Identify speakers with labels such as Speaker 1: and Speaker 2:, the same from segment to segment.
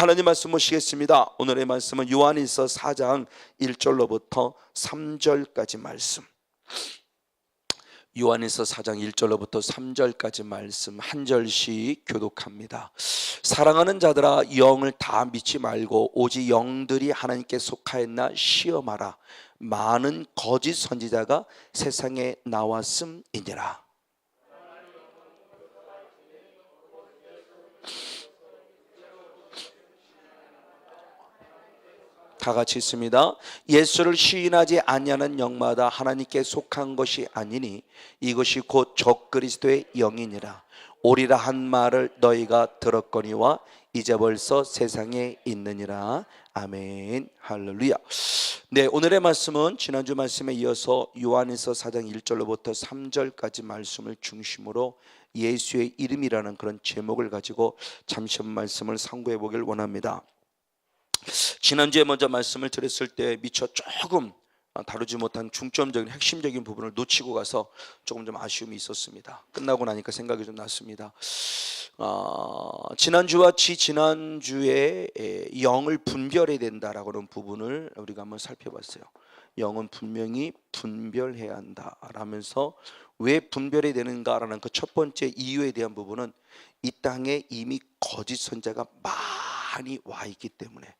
Speaker 1: 하나님 말씀 보시겠습니다. 오늘의 말씀은 요한일서 4장 1절로부터 3절까지 말씀. 요한일서 4장 1절로부터 3절까지 말씀 한 절씩 교독합니다. 사랑하는 자들아, 영을 다 믿지 말고 오직 영들이 하나님께 속하였나 시험하라. 많은 거짓 선지자가 세상에 나왔음이니라. 다 같이 있습니다. 예수를 시인하지 아니하는 영마다 하나님께 속한 것이 아니니 이것이 곧 적그리스도의 영이니라. 오리라 한 말을 너희가 들었거니와 이제 벌써 세상에 있느니라. 아멘. 할렐루야. 네, 오늘의 말씀은 지난주 말씀에 이어서 요한일서 4장 1절로부터 3절까지 말씀을 중심으로 예수의 이름이라는 그런 제목을 가지고 잠시 말씀을 상고해 보길 원합니다. 지난주에 먼저 말씀을 드렸을 때 미처 조금 다루지 못한 중점적인 핵심적인 부분을 놓치고 가서 조금 좀 아쉬움이 있었습니다. 끝나고 나니까 생각이 좀 났습니다. 지난주와 지난주에 영을 분별해야 된다라고 하는 부분을 우리가 한번 살펴봤어요. 영은 분명히 분별해야 한다라면서 왜 분별해야 되는가라는 그 첫 번째 이유에 대한 부분은 이 땅에 이미 거짓 선자가 많이 와 있기 때문에,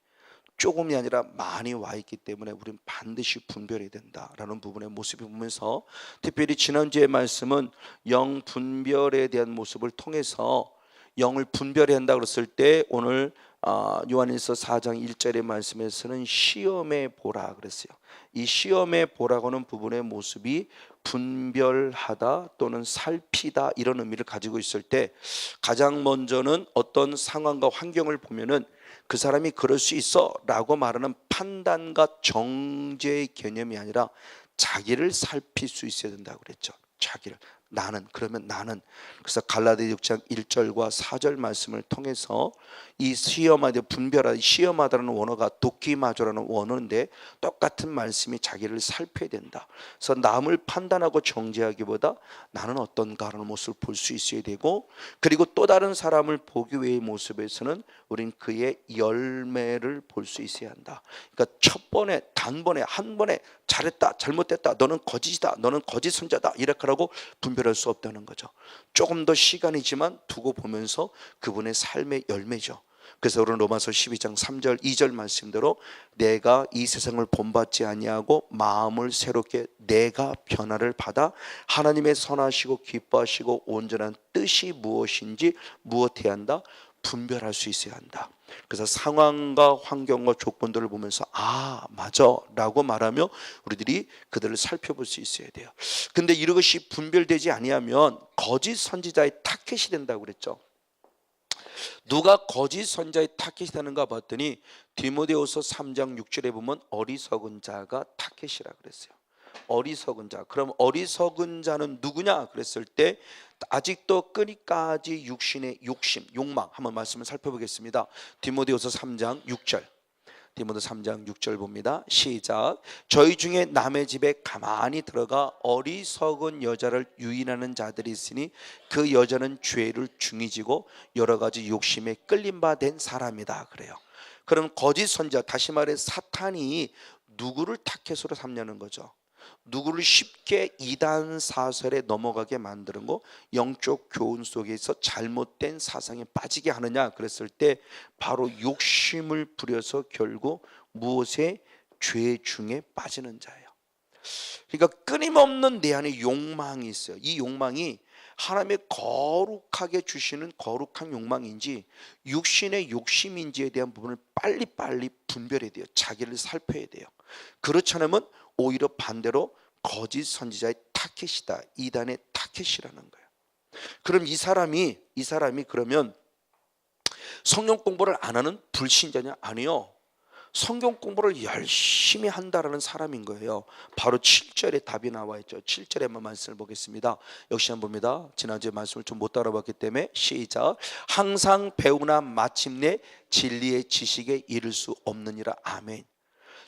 Speaker 1: 조금이 아니라 많이 와 있기 때문에 우리는 반드시 분별해야 된다라는 부분의 모습을 보면서, 특별히 지난주의 말씀은 영 분별에 대한 모습을 통해서 영을 분별해야 한다 그랬을 때, 오늘 요한일서 4장 1절의 말씀에서는 시험해 보라 그랬어요. 이 시험해 보라고 하는 부분의 모습이 분별하다 또는 살피다 이런 의미를 가지고 있을 때, 가장 먼저는 어떤 상황과 환경을 보면은 그 사람이 그럴 수 있어 라고 말하는 판단과 정죄의 개념이 아니라 자기를 살필 수 있어야 된다고 그랬죠. 자기를. 그러면 나는. 그래서 갈라디아 6장 1절과 4절 말씀을 통해서 이 시험하다, 분별하다, 시험하다라는 원어가 도키마조라는 원어인데 똑같은 말씀이 자기를 살펴야 된다. 그래서 남을 판단하고 정죄하기보다 나는 어떤가라는 모습을 볼 수 있어야 되고, 그리고 또 다른 사람을 보기 위해 모습에서는 우린 그의 열매를 볼 수 있어야 한다. 그러니까 단번에 한 번에 잘했다, 잘못됐다, 너는 거짓이다, 너는 거짓 선자다 이렇게 하라고 분별할 수 없다는 거죠. 조금 더 시간이지만 두고 보면서 그분의 삶의 열매죠. 그래서 우리는 로마서 12장 3절 2절 말씀대로 내가 이 세상을 본받지 아니하고 마음을 새롭게 내가 변화를 받아 하나님의 선하시고 기뻐하시고 온전한 뜻이 무엇인지 무엇해야 한다? 분별할 수 있어야 한다. 그래서 상황과 환경과 조건들을 보면서 맞아 라고 말하며 우리들이 그들을 살펴볼 수 있어야 돼요. 근데 이것이 분별되지 아니하면 거짓 선지자의 타켓이 된다고 그랬죠. 누가 거짓 선자의 타켓이 되는가 봤더니 디모데후서 3장 6절에 보면 어리석은 자가 타켓이라 그랬어요. 어리석은 자. 그럼 어리석은 자는 누구냐 그랬을 때, 아직도 끄니까지 육신의 욕심, 욕망, 한번 말씀을 살펴보겠습니다. 디모데후서 3장 6절. 디모데 3장 6절 봅니다. 시작. 저희 중에 남의 집에 가만히 들어가 어리석은 여자를 유인하는 자들이 있으니 그 여자는 죄를 중히 지고 여러 가지 욕심에 끌린 바 된 사람이다 그래요. 그럼 거짓 선자, 다시 말해 사탄이 누구를 타켓으로 삼냐는 거죠. 누구를 쉽게 이단 사설에 넘어가게 만드는 거, 영적 교훈 속에서 잘못된 사상에 빠지게 하느냐 그랬을 때 바로 욕심을 부려서 결국 무엇에? 죄 중에 빠지는 자예요. 그러니까 끊임없는 내 안에 욕망이 있어요. 이 욕망이 하나님의 거룩하게 주시는 거룩한 욕망인지 육신의 욕심인지에 대한 부분을 빨리빨리 분별해야 돼요. 자기를 살펴야 돼요. 그렇지 않으면 오히려 반대로 거짓 선지자의 타켓이다, 이단의 타켓이라는 거예요. 그럼 이 사람이 그러면 성경 공부를 안 하는 불신자냐? 아니요. 성경 공부를 열심히 한다라는 사람인 거예요. 바로 7절에 답이 나와 있죠. 7절에 한번 말씀을 보겠습니다. 역시 한번 봅니다. 지난주에 말씀을 좀 못 따라봤기 때문에 시작. 항상 배우나 마침내 진리의 지식에 이를 수 없느니라. 아멘.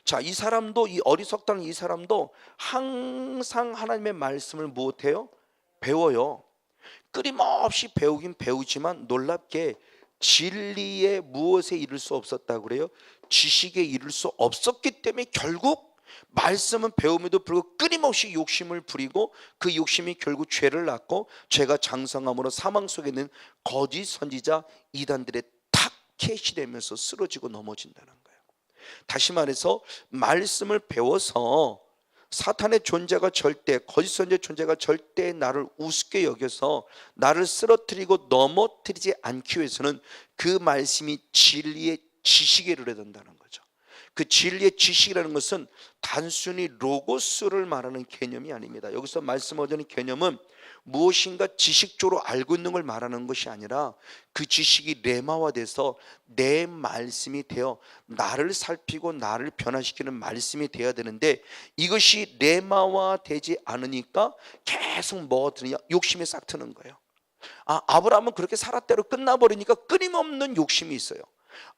Speaker 1: 자, 이 사람도, 이 어리석다는 이 사람도 항상 하나님의 말씀을 무엇해요? 배워요. 끊임없이 배우긴 배우지만 놀랍게 진리의 무엇에 이를 수 없었다고 그래요? 지식에 이를 수 없었기 때문에 결국 말씀은 배움에도 불구하고 끊임없이 욕심을 부리고 그 욕심이 결국 죄를 낳고 죄가 장성함으로 사망 속에 있는 거짓 선지자 이단들의 타켓이 되면서 쓰러지고 넘어진다는 거예요. 다시 말해서 말씀을 배워서 사탄의 존재가 절대, 거짓 선지자의 존재가 절대 나를 우습게 여겨서 나를 쓰러뜨리고 넘어뜨리지 않기 위해서는 그 말씀이 진리의 지식에 이르러야 된다는 거죠. 그 진리의 지식이라는 것은 단순히 로고스를 말하는 개념이 아닙니다. 여기서 말씀하자는 개념은 무엇인가 지식적으로 알고 있는 걸 말하는 것이 아니라 그 지식이 레마화돼서 내 말씀이 되어 나를 살피고 나를 변화시키는 말씀이 되어야 되는데, 이것이 레마화되지 않으니까 계속 뭐가 드느냐? 욕심이 싹 트는 거예요. 아브라함은 그렇게 살았대로 끝나버리니까 끊임없는 욕심이 있어요.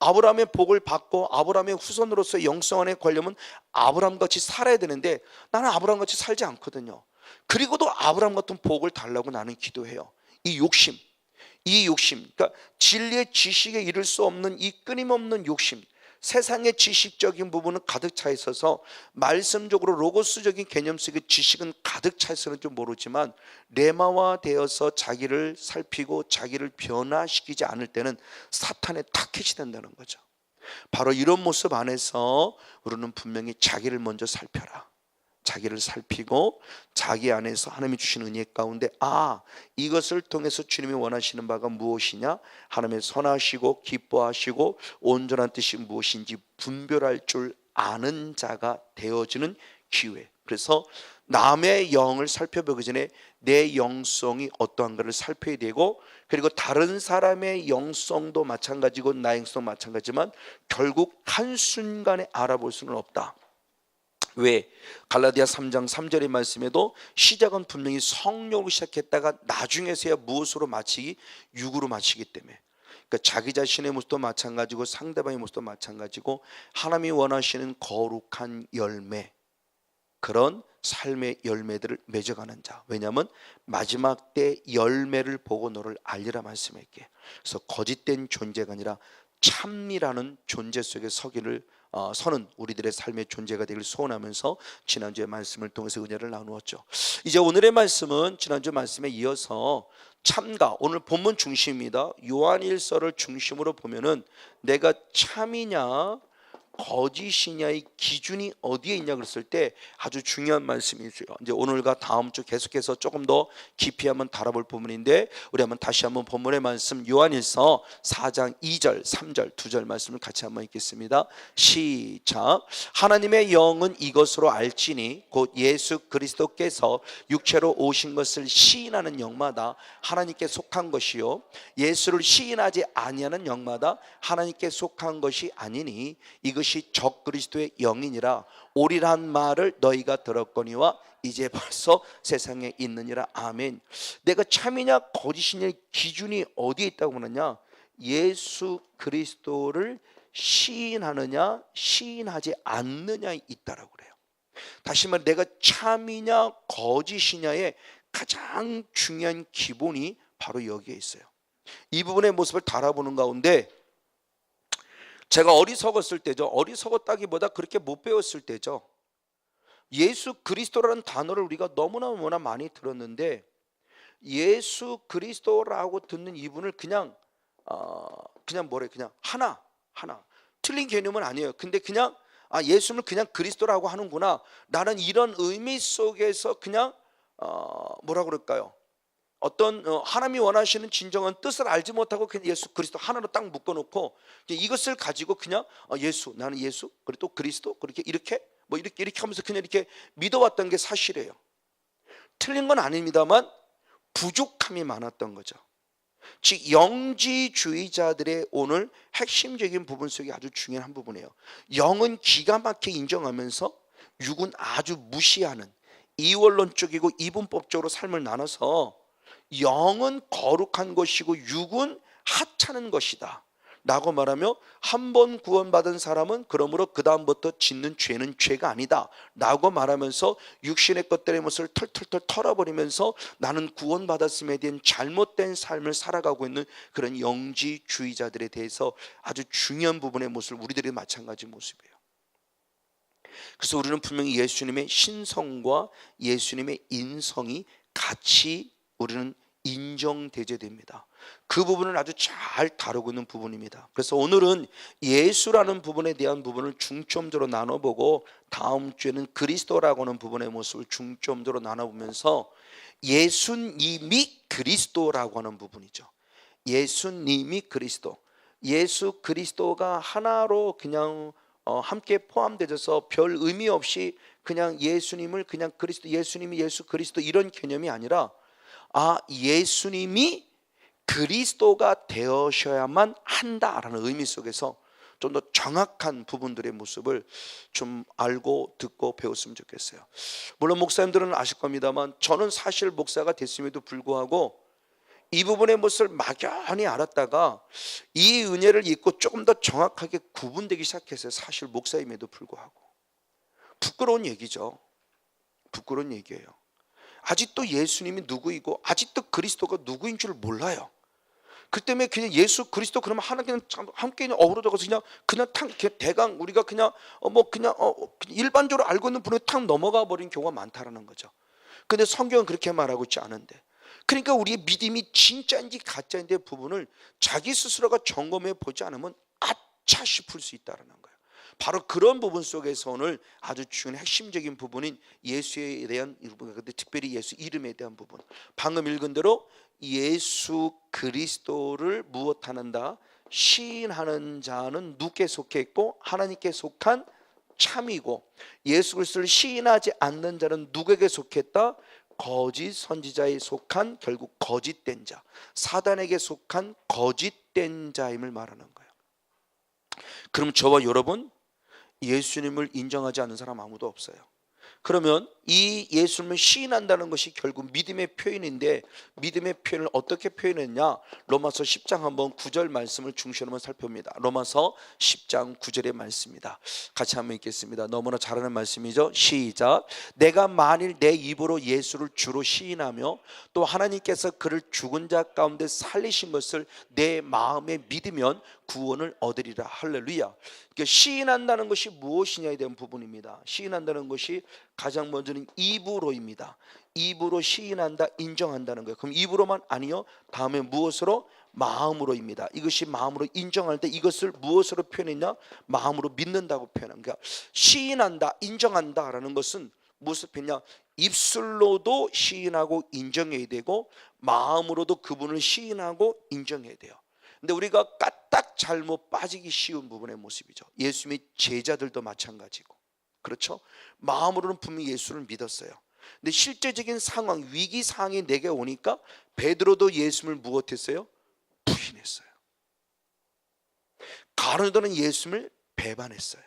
Speaker 1: 아브라함의 복을 받고 아브라함의 후손으로서 영성 안에 걸려면 아브라함같이 살아야 되는데 나는 아브라함같이 살지 않거든요. 그리고도 아브라함 같은 복을 달라고 나는 기도해요. 이 욕심, 그러니까 진리의 지식에 이를 수 없는 이 끊임없는 욕심, 세상의 지식적인 부분은 가득 차 있어서 말씀적으로 로고스적인 개념 속의 지식은 가득 차 있어서는 좀 모르지만 레마화 되어서 자기를 살피고 자기를 변화시키지 않을 때는 사탄의 타켓이 된다는 거죠. 바로 이런 모습 안에서 우리는 분명히 자기를 먼저 살펴라, 자기를 살피고 자기 안에서 하나님이 주신 은혜 가운데 이것을 통해서 주님이 원하시는 바가 무엇이냐, 하나님의 선하시고 기뻐하시고 온전한 뜻이 무엇인지 분별할 줄 아는 자가 되어지는 기회. 그래서 남의 영을 살펴보기 전에 내 영성이 어떠한가를 살펴야 되고, 그리고 다른 사람의 영성도 마찬가지고 나의 영성도 마찬가지지만 결국 한순간에 알아볼 수는 없다. 왜? 갈라디아 3장 3절의 말씀에도 시작은 분명히 성령으로 시작했다가 나중에서야 무엇으로 마치기? 육으로 마치기 때문에. 그러니까 자기 자신의 모습도 마찬가지고 상대방의 모습도 마찬가지고 하나님이 원하시는 거룩한 열매, 그런 삶의 열매들을 맺어가는 자. 왜냐하면 마지막 때 열매를 보고 너를 알리라 말씀할게. 그래서 거짓된 존재가 아니라 참미라는 존재 속에 서는 우리들의 삶의 존재가 되길 소원하면서 지난주의 말씀을 통해서 은혜를 나누었죠. 이제 오늘의 말씀은 지난주 말씀에 이어서 참가, 오늘 본문 중심입니다. 요한일서를 중심으로 보면은 내가 참이냐 거짓이냐의 기준이 어디에 있냐 그랬을 때 아주 중요한 말씀이죠. 이제 오늘과 다음 주 계속해서 조금 더 깊이 한번 다뤄볼 부분인데, 우리 한번 다시 한번 본문의 말씀 요한일서 4장 2절 3절 2절 말씀을 같이 한번 읽겠습니다. 시작. 하나님의 영은 이것으로 알지니 곧 예수 그리스도께서 육체로 오신 것을 시인하는 영마다 하나님께 속한 것이요 예수를 시인하지 아니하는 영마다 하나님께 속한 것이 아니니 이것이 적그리스도의 영이니라. 오리란 말을 너희가 들었거니와 이제 벌써 세상에 있느니라. 아멘. 내가 참이냐 거짓이냐의 기준이 어디에 있다고 하느냐, 예수 그리스도를 시인하느냐 시인하지 않느냐에 있다라고 그래요. 다시 말해 내가 참이냐 거짓이냐의 가장 중요한 기본이 바로 여기에 있어요. 이 부분의 모습을 달아보는 가운데 제가 어리석었을 때죠. 어리석었다기보다 그렇게 못 배웠을 때죠. 예수 그리스도라는 단어를 우리가 너무나 많이 들었는데 예수 그리스도라고 듣는 이분을 그냥 하나 틀린 개념은 아니에요. 근데 그냥 예수를 그냥 그리스도라고 하는구나, 나는 이런 의미 속에서 그냥 뭐라 그럴까요? 어떤 하나님이 원하시는 진정한 뜻을 알지 못하고 그냥 예수 그리스도 하나로 딱 묶어놓고 이것을 가지고 그냥 예수, 나는 예수 그리고 또 그리스도 그렇게 이렇게 하면서 그냥 이렇게 믿어왔던 게 사실이에요. 틀린 건 아닙니다만 부족함이 많았던 거죠. 즉 영지주의자들의 오늘 핵심적인 부분 속에 아주 중요한 한 부분이에요. 영은 기가 막히게 인정하면서 육은 아주 무시하는 이원론적이고 이분법적으로 삶을 나눠서 영은 거룩한 것이고 육은 하찮은 것이다. 라고 말하며 한 번 구원받은 사람은 그러므로 그 다음부터 짓는 죄는 죄가 아니다 라고 말하면서 육신의 것들의 모습을 털털털 털어버리면서 나는 구원받았음에 대한 잘못된 삶을 살아가고 있는 그런 영지주의자들에 대해서 아주 중요한 부분의 모습을 우리들이 마찬가지 모습이에요. 그래서 우리는 분명히 예수님의 신성과 예수님의 인성이 같이 우리는 인정되어야 됩니다. 그 부분을 아주 잘 다루고 있는 부분입니다. 그래서 오늘은 예수라는 부분에 대한 부분을 중점적으로 나눠보고 다음 주에는 그리스도라고 하는 부분의 모습을 중점적으로 나눠보면서 예수님이 그리스도라고 하는 부분이죠. 예수님이 그리스도, 예수 그리스도가 하나로 그냥 함께 포함되어서 별 의미 없이 그냥 예수님을 그냥 그리스도, 예수님이 예수 그리스도 이런 개념이 아니라 예수님이 그리스도가 되어셔야만 한다라는 의미 속에서 좀 더 정확한 부분들의 모습을 좀 알고 듣고 배웠으면 좋겠어요. 물론 목사님들은 아실 겁니다만 저는 사실 목사가 됐음에도 불구하고 이 부분의 모습을 막연히 알았다가 이 은혜를 잊고 조금 더 정확하게 구분되기 시작했어요. 사실 목사임에도 불구하고. 부끄러운 얘기죠. 부끄러운 얘기예요. 아직도 예수님이 누구이고 아직도 그리스도가 누구인 줄 몰라요. 그 때문에 그냥 예수 그리스도 그러면 하나 그냥 함께 어우러져서 그냥 탁 대강 우리가 그냥 일반적으로 알고 있는 분에 탁 넘어가 버린 경우가 많다라는 거죠. 근데 성경은 그렇게 말하고 있지 않은데, 그러니까 우리의 믿음이 진짜인지 가짜인지 부분을 자기 스스로가 점검해 보지 않으면 아차 싶을 수 있다는 거예요. 바로 그런 부분 속에서 오늘 아주 중요한 핵심적인 부분인 예수에 대한 부분, 특별히 예수 이름에 대한 부분, 방금 읽은 대로 예수 그리스도를 무엇하는다? 시인하는 자는 누구께 속해 있고 하나님께 속한 참이고, 예수 그리스도를 시인하지 않는 자는 누구에게 속했다? 거짓 선지자에 속한, 결국 거짓된 자, 사단에게 속한 거짓된 자임을 말하는 거예요. 그럼 저와 여러분 예수님을 인정하지 않는 사람 아무도 없어요. 그러면 이 예수님을 시인한다는 것이 결국 믿음의 표현인데, 믿음의 표현을 어떻게 표현했냐? 로마서 10장 한번 9절 말씀을 중심으로 한번 살펴봅니다. 로마서 10장 9절의 말씀입니다. 같이 한번 읽겠습니다. 너무나 잘하는 말씀이죠. 시작. 내가 만일 내 입으로 예수를 주로 시인하며 또 하나님께서 그를 죽은 자 가운데 살리신 것을 내 마음에 믿으면 구원을 얻으리라. 할렐루야. 그러니까 시인한다는 것이 무엇이냐에 대한 부분입니다. 시인한다는 것이 가장 먼저는 입으로입니다. 입으로 시인한다, 인정한다는 거예요. 그럼 입으로만 아니요, 다음에 무엇으로? 마음으로입니다. 이것이 마음으로 인정할 때 이것을 무엇으로 표현했냐? 마음으로 믿는다고 표현합니다. 그러니까 시인한다, 인정한다라는 것은 무엇을 표현하냐? 입술로도 시인하고 인정해야 되고 마음으로도 그분을 시인하고 인정해야 돼요. 근데 우리가 까딱 잘못 빠지기 쉬운 부분의 모습이죠. 예수님의 제자들도 마찬가지고, 그렇죠? 마음으로는 분명히 예수를 믿었어요. 근데 실제적인 상황, 위기 상황이 내게 오니까 베드로도 예수님을 무엇했어요? 부인했어요. 가룟유다는 예수님을 배반했어요.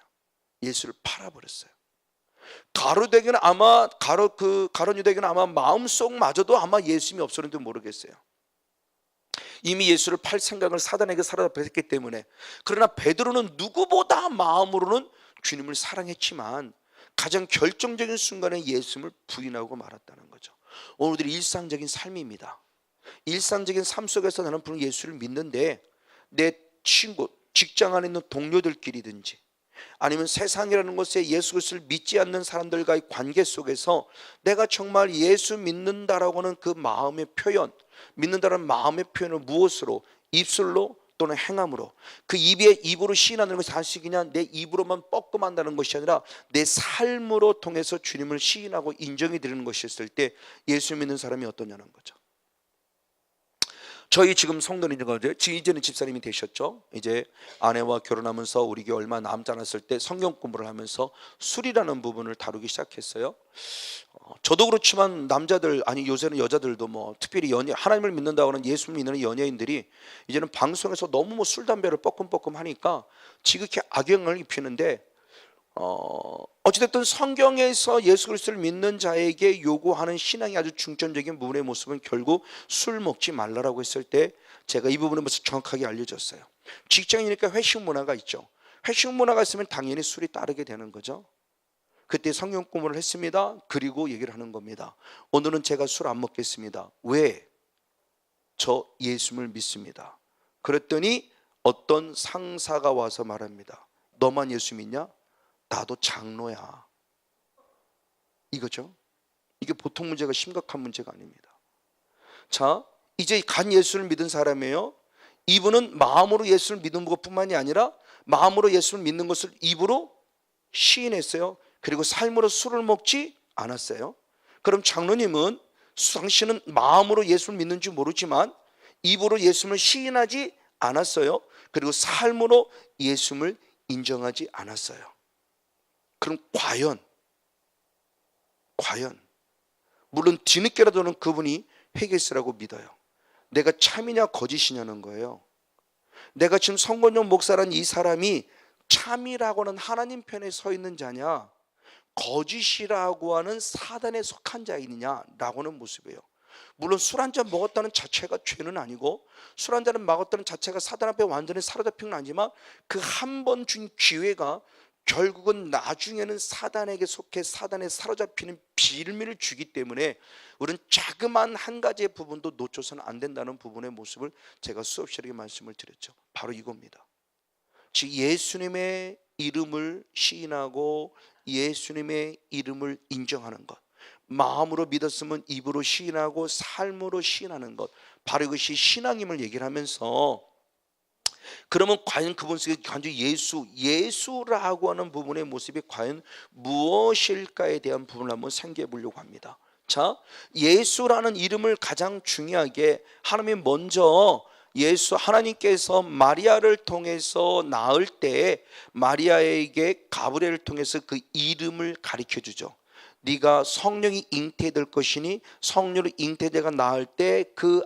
Speaker 1: 예수를 팔아버렸어요. 가룟유다에게는 아마 마음속마저도 아마 예수님이 없었는지 모르겠어요. 이미 예수를 팔 생각을 사단에게 사로잡아 뺐기 때문에. 그러나 베드로는 누구보다 마음으로는 주님을 사랑했지만 가장 결정적인 순간에 예수님을 부인하고 말았다는 거죠. 오늘들이 일상적인 삶입니다. 일상적인 삶 속에서 나는 분명 예수를 믿는데 내 친구, 직장 안에 있는 동료들끼리든지 아니면 세상이라는 곳에 예수 그리스도를 믿지 않는 사람들과의 관계 속에서 내가 정말 예수 믿는다라고 하는 그 마음의 표현, 믿는다는 마음의 표현을 무엇으로? 입술로 또는 행함으로. 그 입으로 시인하는 것이 사실 그냥 내 입으로만 뻐끔한다는 것이 아니라 내 삶으로 통해서 주님을 시인하고 인정해 드리는 것이었을 때 예수 믿는 사람이 어떠냐는 거죠. 저희 지금 성도님들 가운데 이제는 집사님이 되셨죠. 이제 아내와 결혼하면서 우리 교회 얼마 남지 않았을 때 성경 공부를 하면서 술이라는 부분을 다루기 시작했어요. 저도 그렇지만 남자들, 아니 요새는 여자들도 뭐 특별히 하나님을 믿는다고 하는 예수 믿는 연예인들이 이제는 방송에서 너무 술 담배를 뻐끔뻐끔 하니까 지극히 악영향을 입히는데, 어찌됐든 성경에서 예수 그리스도를 믿는 자에게 요구하는 신앙이 아주 중점적인 부분의 모습은 결국 술 먹지 말라라고 했을 때 제가 이 부분에 대해서 정확하게 알려줬어요. 직장이니까 회식 문화가 있죠. 회식 문화가 있으면 당연히 술이 따르게 되는 거죠. 그때 성경 공부를 했습니다. 그리고 얘기를 하는 겁니다. 오늘은 제가 술 안 먹겠습니다. 왜? 저 예수를 믿습니다. 그랬더니 어떤 상사가 와서 말합니다. 너만 예수 믿냐? 나도 장로야. 이거죠. 이게 보통 문제가 심각한 문제가 아닙니다. 자, 이제 간 예수를 믿은 사람이에요. 이분은 마음으로 예수를 믿는 것뿐만이 아니라 마음으로 예수를 믿는 것을 입으로 시인했어요. 그리고 삶으로 술을 먹지 않았어요. 그럼 장로님은 당신은 마음으로 예수를 믿는지 모르지만 입으로 예수를 시인하지 않았어요. 그리고 삶으로 예수를 인정하지 않았어요. 그럼 과연 물론 뒤늦게라도는 그분이 회개했으라고 믿어요. 내가 참이냐 거짓이냐는 거예요. 내가 지금 성건용 목사라는 이 사람이 참이라고 하는 하나님 편에 서 있는 자냐, 거짓이라고 하는 사단에 속한 자이느냐라고 하는 모습이에요. 물론 술 한 잔 먹었다는 자체가 죄는 아니고 술 한 잔을 먹었다는 자체가 사단 앞에 완전히 사로잡힌 건 아니지만 그 한 번 준 기회가 결국은 나중에는 사단에게 속해 사단에 사로잡히는 빌미를 주기 때문에 우리는 자그마한 한 가지의 부분도 놓쳐서는 안 된다는 부분의 모습을 제가 수없이 말씀을 드렸죠. 바로 이겁니다. 즉 예수님의 이름을 시인하고 예수님의 이름을 인정하는 것, 마음으로 믿었으면 입으로 시인하고 삶으로 시인하는 것, 바로 이것이 신앙임을 얘기를 하면서, 그러면 과연 그분 속에 완전 예수라고 하는 부분의 모습이 과연 무엇일까에 대한 부분을 한번 생각해 보려고 합니다. 자, 예수라는 이름을 가장 중요하게 하나님이 먼저 하나님께서 마리아를 통해서 낳을 때 마리아에게 가브리엘을 통해서 그 이름을 가르쳐 주죠. 네가 성령이 잉태될 것이니 성령으로 잉태되가 낳을 때 그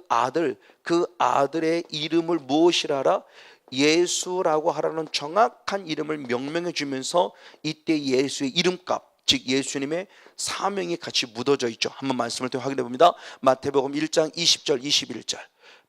Speaker 1: 아들의 이름을 무엇이라 하라? 예수라고 하라는 정확한 이름을 명명해 주면서 이때 예수의 이름값, 즉 예수님의 사명이 같이 묻어져 있죠. 한번 말씀을 또 확인해 봅니다. 마태복음 1장 20절 21절.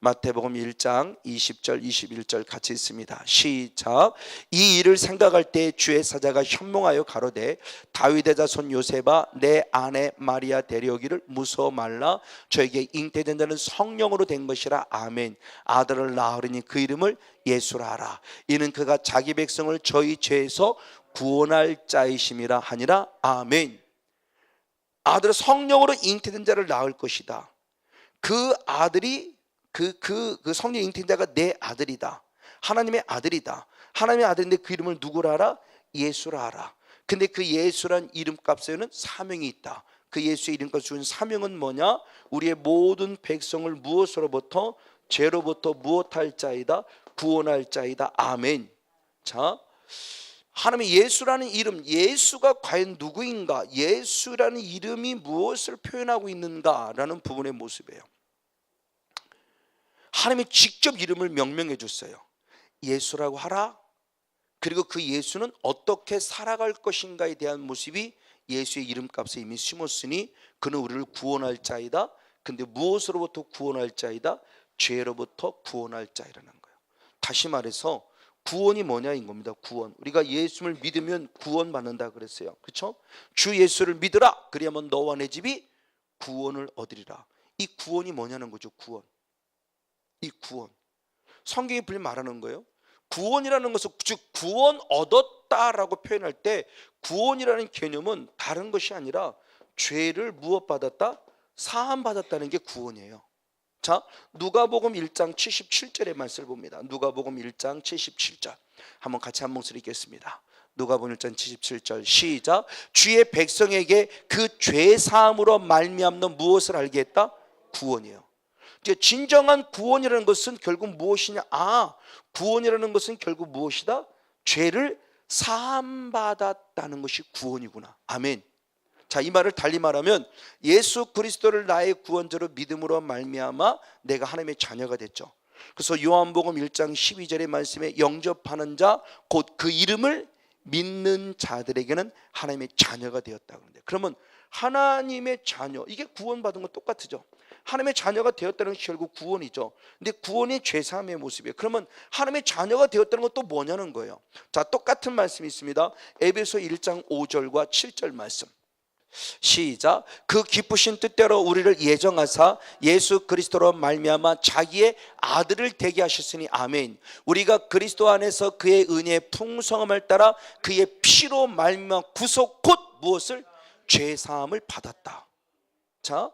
Speaker 1: 마태복음 1장 20절 21절 같이 있습니다. 시작. 이 일을 생각할 때 주의 사자가 현몽하여 가로되 다윗의 자손 요셉아 내 아내 마리아 데려오기를 무서워 말라. 저에게 잉태된 자는 성령으로 된 것이라. 아멘. 아들을 낳으리니 그 이름을 예수라 하라. 이는 그가 자기 백성을 저희 죄에서 구원할 자이심이라 하니라. 아멘. 아들은 성령으로 잉태된 자를 낳을 것이다. 그 아들이 그 성령 잉태된 자가 내 아들이다. 하나님의 아들이다. 하나님의 아들인데 그 이름을 누구라 하라? 예수라 하라. 근데 그 예수란 이름값에는 사명이 있다. 그 예수의 이름값 주는 사명은 뭐냐? 우리의 모든 백성을 무엇으로부터? 죄로부터 무엇할 자이다? 구원할 자이다. 아멘. 자, 하나님의 예수라는 이름, 예수가 과연 누구인가? 예수라는 이름이 무엇을 표현하고 있는가라는 부분의 모습이에요. 하나님이 직접 이름을 명명해 줬어요. 예수라고 하라. 그리고 그 예수는 어떻게 살아갈 것인가에 대한 모습이 예수의 이름값에 이미 심었으니 그는 우리를 구원할 자이다. 근데 무엇으로부터 구원할 자이다? 죄로부터 구원할 자이라는 거예요. 다시 말해서 구원이 뭐냐인 겁니다. 구원. 우리가 예수를 믿으면 구원받는다 그랬어요. 그렇죠? 주 예수를 믿으라. 그리하면 너와 내 집이 구원을 얻으리라. 이 구원이 뭐냐는 거죠. 구원. 이 구원. 성경이 분명히 말하는 거예요. 구원이라는 것은 즉 구원 얻었다라고 표현할 때 구원이라는 개념은 다른 것이 아니라 죄를 무엇 받았다? 사함 받았다는 게 구원이에요. 자, 누가복음 1장 77절의 말씀을 봅니다. 누가복음 1장 77절. 한번 같이 한 목소리 읽겠습니다. 누가복음 1장 77절 시작. 주의 백성에게 그 죄 사함으로 말미암는 무엇을 알게 했다? 구원이에요. 진정한 구원이라는 것은 결국 무엇이냐? 구원이라는 것은 결국 무엇이다? 죄를 사함받았다는 것이 구원이구나. 아멘. 자, 이 말을 달리 말하면 예수 그리스도를 나의 구원자로 믿음으로 말미암아 내가 하나님의 자녀가 됐죠. 그래서 요한복음 1장 12절의 말씀에 영접하는 자 곧 그 이름을 믿는 자들에게는 하나님의 자녀가 되었다 그러는데, 그러면 하나님의 자녀, 이게 구원받은 건 똑같죠. 하나님의 자녀가 되었다는 것이 결국 구원이죠. 근데 구원이 죄사함의 모습이에요. 그러면 하나님의 자녀가 되었다는 건 또 뭐냐는 거예요. 자, 똑같은 말씀이 있습니다. 에베소 1장 5절과 7절 말씀. 시작. 그 기쁘신 뜻대로 우리를 예정하사 예수 그리스도로 말미암아 자기의 아들을 되게 하셨으니 아멘. 우리가 그리스도 안에서 그의 은혜의 풍성함을 따라 그의 피로 말미암아 구속 곧 무엇을? 죄 사함을 받았다. 자,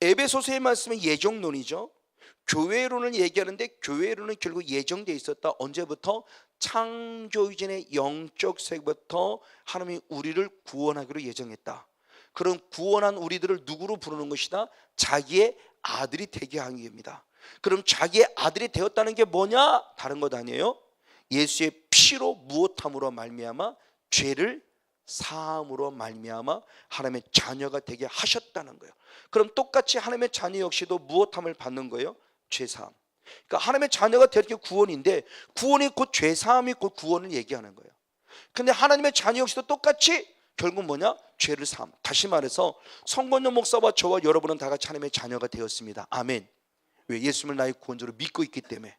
Speaker 1: 에베소서의 말씀은 예정론이죠. 교회론을 얘기하는데 교회론은 결국 예정되어 있었다. 언제부터? 창조이전의 영적 세계부터 하나님이 우리를 구원하기로 예정했다. 그런 구원한 우리들을 누구로 부르는 것이다? 자기의 아들이 되게 하는 겁니다. 그럼 자기의 아들이 되었다는 게 뭐냐? 다른 것 아니에요. 예수의 피로 무엇함으로 말미암아 죄를 사함으로 말미암아 하나님의 자녀가 되게 하셨다는 거예요. 그럼 똑같이 하나님의 자녀 역시도 무엇함을 받는 거예요? 죄사함. 그러니까 하나님의 자녀가 되는 게 구원인데, 구원이 곧 죄사함이 곧 구원을 얘기하는 거예요. 근데 하나님의 자녀 역시도 똑같이 결국 뭐냐? 죄를 사함. 다시 말해서 성권용 목사와 저와 여러분은 다 같이 하나님의 자녀가 되었습니다. 아멘. 왜? 예수님을 나의 구원자로 믿고 있기 때문에.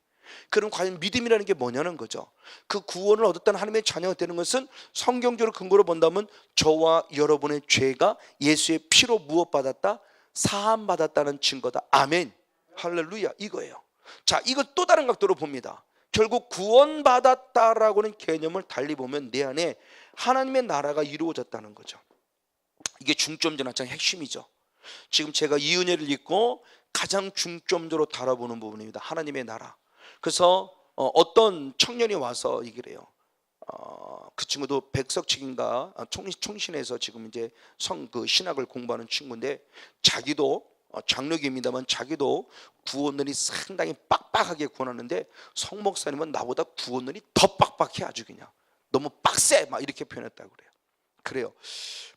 Speaker 1: 그럼 과연 믿음이라는 게 뭐냐는 거죠. 그 구원을 얻었다는 하나님의 자녀가 되는 것은 성경적으로 근거로 본다면 저와 여러분의 죄가 예수의 피로 무엇받았다? 사함받았다는 증거다. 아멘. 할렐루야. 이거예요. 자, 이거 또 다른 각도로 봅니다. 결국 구원받았다라고는 개념을 달리 보면 내 안에 하나님의 나라가 이루어졌다는 거죠. 이게 중점전환의 핵심이죠. 지금 제가 이 은혜를 읽고 가장 중점적으로 다뤄보는 부분입니다. 하나님의 나라. 그래서 어떤 청년이 와서 얘기를 해요. 그 친구도 백석칙인가 총신에서 지금 이제 신학을 공부하는 친구인데, 자기도 장로교입니다만 자기도 구원론이 상당히 빡빡하게 구원하는데 성 목사님은 나보다 구원론이 더 빡빡해. 아주 그냥 너무 빡세 막 이렇게 표현했다고 그래요.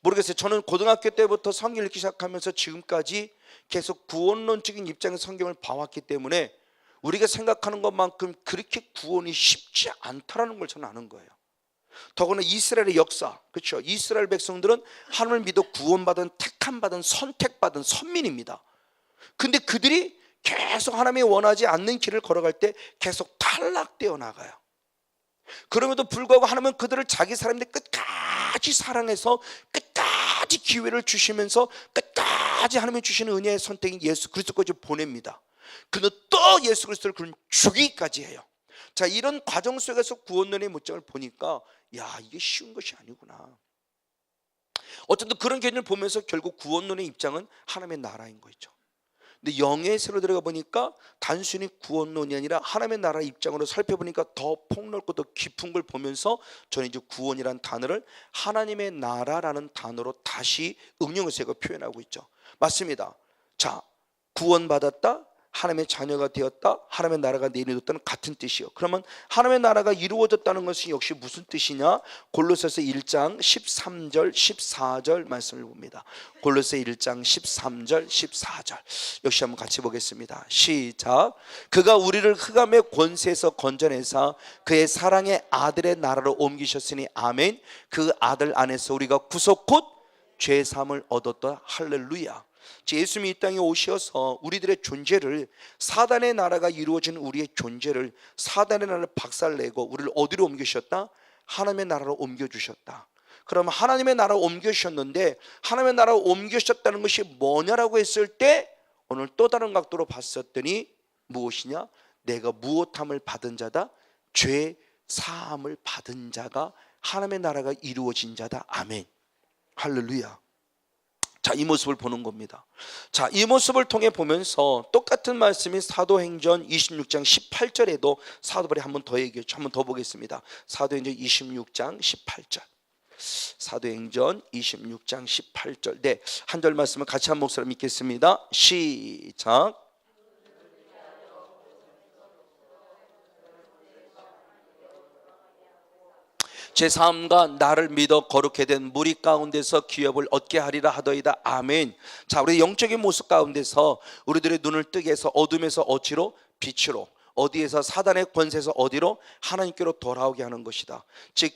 Speaker 1: 모르겠어요. 저는 고등학교 때부터 성경 읽기 시작하면서 지금까지 계속 구원론적인 입장에서 성경을 봐왔기 때문에 우리가 생각하는 것만큼 그렇게 구원이 쉽지 않다라는 걸 저는 아는 거예요. 더구나 이스라엘의 역사, 그렇죠? 이스라엘 백성들은 하나님을 믿어 구원받은 택함받은 선택받은 선민입니다. 근데 그들이 계속 하나님이 원하지 않는 길을 걸어갈 때 계속 탈락되어 나가요. 그럼에도 불구하고 하나님은 그들을 자기 사람들 끝까지 사랑해서 끝까지 기회를 주시면서 끝까지 하나님이 주시는 은혜의 선택인 예수 그리스도까지 보냅니다. 그는 또 예수 그리스도를 그는 죽이기까지 해요. 자, 이런 과정 속에서 구원론의 문장을 보니까 야, 이게 쉬운 것이 아니구나. 어쨌든 그런 개념을 보면서 결국 구원론의 입장은 하나님의 나라인 거죠. 근데 영의 세로 들어가 보니까 단순히 구원론이 아니라 하나님의 나라 입장으로 살펴보니까 더 폭넓고 더 깊은 걸 보면서 저는 이제 구원이라는 단어를 하나님의 나라라는 단어로 다시 응용해서 제가 표현하고 있죠. 맞습니다. 자, 구원받았다, 하나님의 자녀가 되었다, 하나님의 나라가 내려졌다는 같은 뜻이요. 그러면 하나님의 나라가 이루어졌다는 것이 역시 무슨 뜻이냐? 골로새서 1장 13절 14절 말씀을 봅니다. 골로새 1장 13절 14절 역시 한번 같이 보겠습니다. 시작. 그가 우리를 흑암의 권세에서 건져내사 그의 사랑의 아들의 나라로 옮기셨으니 아멘. 그 아들 안에서 우리가 구속 곧 죄사함을 얻었다. 할렐루야. 예수님이 이 땅에 오셔서 우리들의 존재를, 사단의 나라가 이루어진 우리의 존재를, 사단의 나라를 박살내고 우리를 어디로 옮기셨다? 하나님의 나라로 옮겨주셨다. 그러면 하나님의 나라로 옮겨주셨는데 하나님의 나라로 옮겨주셨다는 것이 뭐냐라고 했을 때 오늘 또 다른 각도로 봤었더니 무엇이냐? 내가 무엇함을 받은 자다? 죄 사함을 받은 자가 하나님의 나라가 이루어진 자다. 아멘. 할렐루야. 자, 이 모습을 보는 겁니다. 자, 이 모습을 통해 보면서 똑같은 말씀이 사도행전 26장 18절에도 사도바울이 한 번 더 얘기했죠. 한 번 더 보겠습니다. 사도행전 26장 18절. 사도행전 26장 18절. 네, 한 절 말씀을 같이 한 목소리로 읽겠습니다. 시작. 제3과 나를 믿어 거룩해 된 무리 가운데서 기업을 얻게 하리라 하더이다. 아멘. 자, 우리 영적인 모습 가운데서 우리들의 눈을 뜨게 해서 어둠에서 어디로? 빛으로. 어디에서? 사단의 권세에서 어디로? 하나님께로 돌아오게 하는 것이다. 즉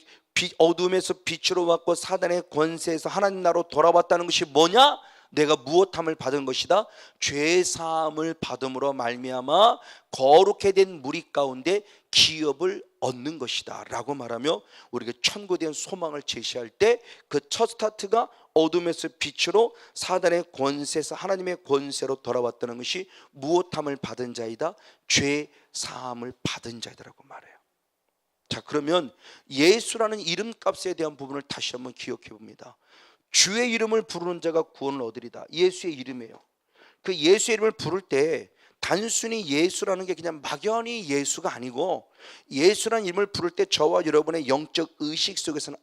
Speaker 1: 어둠에서 빛으로 왔고 사단의 권세에서 하나님 나라로 돌아왔다는 것이 뭐냐? 내가 무엇함을 받은 것이다? 죄사함을 받음으로 말미암아 거룩해 된 무리 가운데 기업을 얻는 것이다 라고 말하며 우리에게 천국에 대한 소망을 제시할 때 그 첫 스타트가 어둠에서 빛으로 사단의 권세에서 하나님의 권세로 돌아왔다는 것이 무엇함을 받은 자이다? 죄사함을 받은 자이다라고 말해요. 자, 그러면 예수라는 이름값에 대한 부분을 다시 한번 기억해 봅니다. 주의 이름을 부르는 자가 구원을 얻으리다. 예수의 이름이에요. 그 예수의 이름을 부를 때 단순히 예수라는 게 그냥 막연히 예수가 아니고, 예수라는 이름을 부를 때 저와 여러분의 영적 의식 속에서는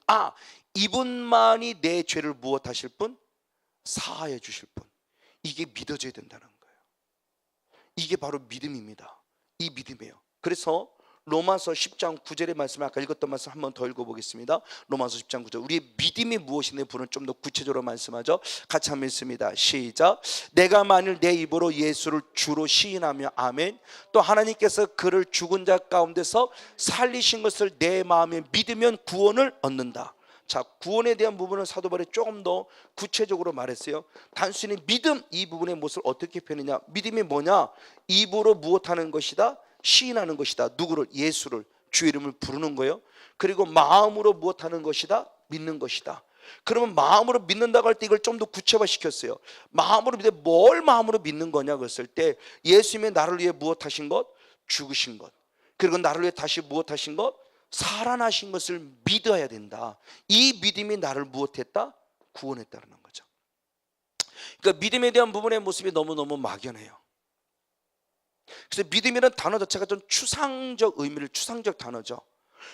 Speaker 1: 이분만이 내 죄를 무엇하실 분? 사하여 주실 분. 이게 믿어져야 된다는 거예요. 이게 바로 믿음입니다. 이 믿음이에요. 그래서 로마서 10장 9절의 말씀을 아까 읽었던 말씀 한 번 더 읽어보겠습니다. 로마서 10장 9절. 우리의 믿음이 무엇인지 부분 좀 더 구체적으로 말씀하죠. 같이 한번 읽습니다. 시작. 내가 만일 내 입으로 예수를 주로 시인하며 아멘, 또 하나님께서 그를 죽은 자 가운데서 살리신 것을 내 마음에 믿으면 구원을 얻는다. 자, 구원에 대한 부분은 사도 바울이 조금 더 구체적으로 말했어요. 단순히 믿음, 이 부분의 모습을 어떻게 표현하냐? 믿음이 뭐냐? 입으로 무엇하는 것이다? 시인하는 것이다. 누구를? 예수를, 주의 이름을 부르는 거예요. 그리고 마음으로 무엇하는 것이다? 믿는 것이다. 그러면 마음으로 믿는다고 할 때 이걸 좀 더 구체화시켰어요. 마음으로 믿어, 뭘 마음으로 믿는 거냐 그랬을 때 예수님이 나를 위해 무엇하신 것? 죽으신 것. 그리고 나를 위해 다시 무엇하신 것? 살아나신 것을 믿어야 된다. 이 믿음이 나를 무엇했다? 구원했다는 거죠. 그러니까 믿음에 대한 부분의 모습이 너무너무 막연해요. 그래서 믿음이라는 단어 자체가 좀 추상적 의미를, 추상적 단어죠.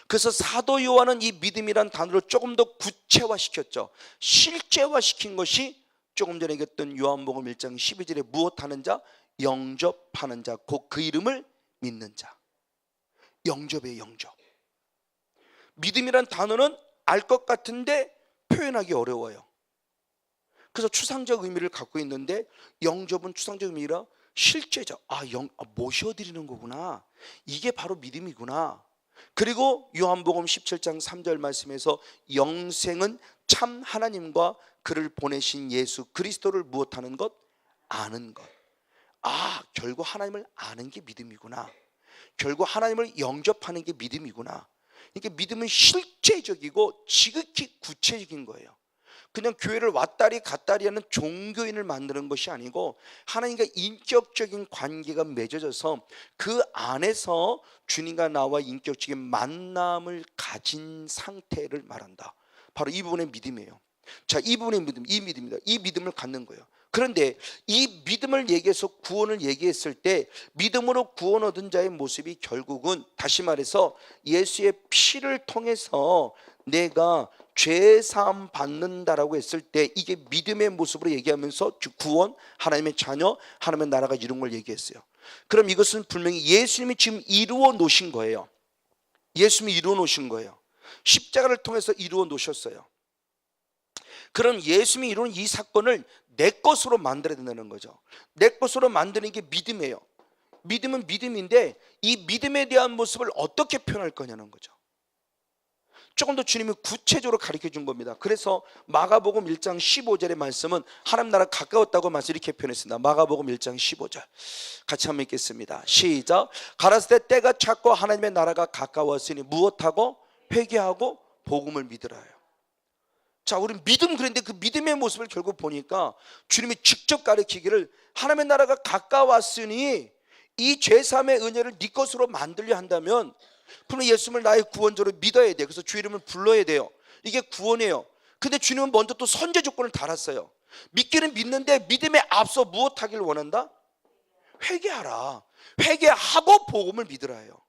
Speaker 1: 그래서 사도 요한은 이 믿음이라는 단어를 조금 더 구체화시켰죠. 실제화시킨 것이 조금 전에 얘기했던 요한복음 1장 12절에 무엇하는 자? 영접하는 자, 곧 그 이름을 믿는 자. 영접이에요, 영접. 믿음이라는 단어는 알 것 같은데 표현하기 어려워요. 그래서 추상적 의미를 갖고 있는데 영접은 추상적 의미라 실제적, 모셔드리는 거구나. 이게 바로 믿음이구나. 그리고 요한복음 17장 3절 말씀에서 영생은 참 하나님과 그를 보내신 예수 그리스도를 무엇하는 것? 아는 것. 결국 하나님을 아는 게 믿음이구나. 결국 하나님을 영접하는 게 믿음이구나. 이게 믿음은 실제적이고 지극히 구체적인 거예요. 그냥 교회를 왔다리 갔다리 하는 종교인을 만드는 것이 아니고 하나님과 인격적인 관계가 맺어져서 그 안에서 주님과 나와 인격적인 만남을 가진 상태를 말한다. 바로 이 부분의 믿음이에요. 자, 이 부분의 믿음, 이 믿음입니다. 이 믿음을 갖는 거예요. 그런데 이 믿음을 얘기해서 구원을 얘기했을 때 믿음으로 구원 얻은 자의 모습이 결국은 다시 말해서 예수의 피를 통해서 내가 죄사함 받는다라고 했을 때 이게 믿음의 모습으로 얘기하면서 구원, 하나님의 자녀, 하나님의 나라가 이룬 걸 얘기했어요. 그럼 이것은 분명히 예수님이 지금 이루어 놓으신 거예요. 예수님이 이루어 놓으신 거예요. 십자가를 통해서 이루어 놓으셨어요. 그럼 예수님이 이루는 이 사건을 내 것으로 만들어야 된다는 거죠. 내 것으로 만드는 게 믿음이에요. 믿음은 믿음인데 이 믿음에 대한 모습을 어떻게 표현할 거냐는 거죠. 조금 더 주님이 구체적으로 가르쳐 준 겁니다. 그래서 마가복음 1장 15절의 말씀은 하나님 나라 가까웠다고 말씀 이렇게 표현했습니다. 마가복음 1장 15절 같이 한번 읽겠습니다. 시작. 가라사대 때가 찼고 하나님의 나라가 가까웠으니 무엇하고? 회개하고 복음을 믿으라요. 자, 우리 믿음, 그런데 그 믿음의 모습을 결국 보니까 주님이 직접 가르치기를 하나님의 나라가 가까웠으니 이 죄사함의 은혜를 네 것으로 만들려 한다면 분명히 예수님을 나의 구원자로 믿어야 돼. 그래서 주 이름을 불러야 돼요. 이게 구원이에요. 근데 주님은 먼저 또 선제 조건을 달았어요. 믿기는 믿는데 믿음에 앞서 무엇하기를 원한다? 회개하라. 회개하고 복음을 믿으라요.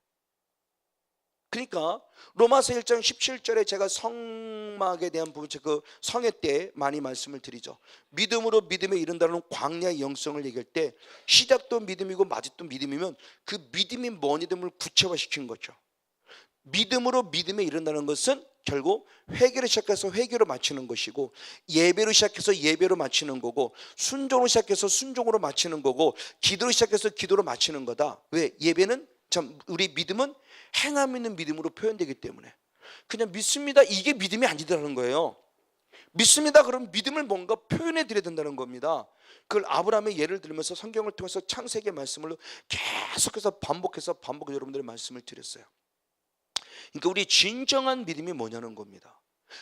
Speaker 1: 그러니까 로마서 1장 17절에 제가 성막에 대한 부분, 그 성회 때 많이 말씀을 드리죠. 믿음으로 믿음에 이른다는 광야의 영성을 얘기할 때 시작도 믿음이고 마지도 믿음이면 그 믿음이 뭐니됨을 구체화시킨 거죠. 믿음으로 믿음에 이른다는 것은 결국 회개를 시작해서 회개로 마치는 것이고, 예배로 시작해서 예배로 마치는 거고, 순종으로 시작해서 순종으로 마치는 거고, 기도로 시작해서 기도로 마치는 거다. 왜? 예배는 우리 믿음은 행함 있는 믿음으로 표현되기 때문에 그냥 믿습니다, 이게 믿음이 아니더라는 거예요. 믿습니다. 그럼 믿음을 뭔가 표현해 드려야 된다는 겁니다. 그걸 아브라함의 예를 들면서 성경을 통해서 창세기 말씀을 계속해서 반복해서 여러분들의 말씀을 드렸어요. 그러니까 우리 진정한 믿음이 뭐냐는 겁니다.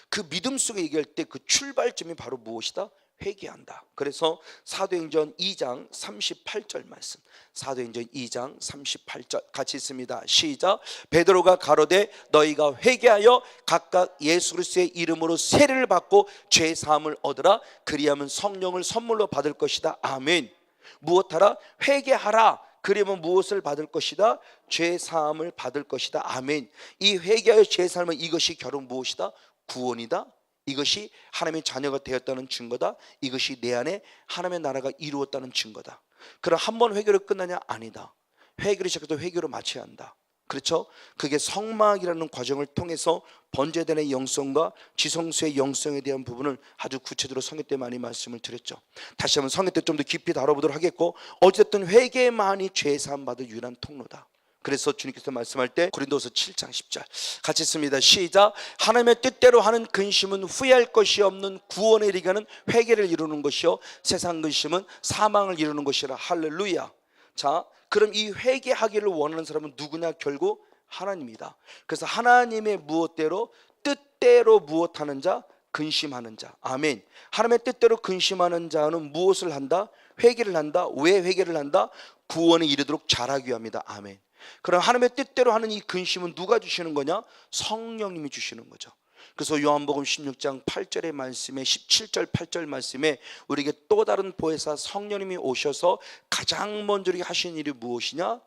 Speaker 1: 그 믿음 속에 얘기할 때 그 출발점이 바로 무엇이다? 회개한다. 그래서 사도행전 2장 38절 말씀, 사도행전 2장 38절 같이 있습니다. 시작. 베드로가 가로되 너희가 회개하여 각각 예수 그리스도의 이름으로 세례를 받고 죄 사함을 얻으라. 그리하면 성령을 선물로 받을 것이다. 아멘. 무엇하라? 회개하라. 그러면 무엇을 받을 것이다? 죄 사함을 받을 것이다. 아멘. 이 회개하여 죄 사함은 이것이 결국 무엇이다? 구원이다. 이것이 하나님의 자녀가 되었다는 증거다. 이것이 내 안에 하나님의 나라가 이루었다는 증거다. 그럼 한 번 회개로 끝나냐? 아니다. 회개를 시작해서 회개로 마쳐야 한다. 그렇죠? 그게 성막이라는 과정을 통해서 번제단의 영성과 지성소의 영성에 대한 부분을 아주 구체적으로 성회 때 많이 말씀을 드렸죠. 다시 한번 성회 때 좀 더 깊이 다뤄보도록 하겠고, 어쨌든 회개만이 죄 사함 받을 유일한 통로다. 그래서 주님께서 말씀할 때 고린도서 7장 10절 같이 있습니다. 시작. 하나님의 뜻대로 하는 근심은 후회할 것이 없는 구원에 이르게 하는 회개를 이루는 것이요 세상 근심은 사망을 이루는 것이라. 할렐루야. 자, 그럼 이 회개하기를 원하는 사람은 누구냐? 결국 하나님이다. 그래서 하나님의 무엇대로 뜻대로 무엇하는 자? 근심하는 자. 아멘. 하나님의 뜻대로 근심하는 자는 무엇을 한다? 회개를 한다. 왜 회개를 한다? 구원에 이르도록 자라기 위함이다. 아멘. 그럼 하나님의 뜻대로 하는 이 근심은 누가 주시는 거냐? 성령님이 주시는 거죠. 그래서 요한복음 16장 8절의 말씀에 17절 8절 말씀에 우리에게 또 다른 보혜사 성령님이 오셔서 가장 먼저 하신 일이 무엇이냐?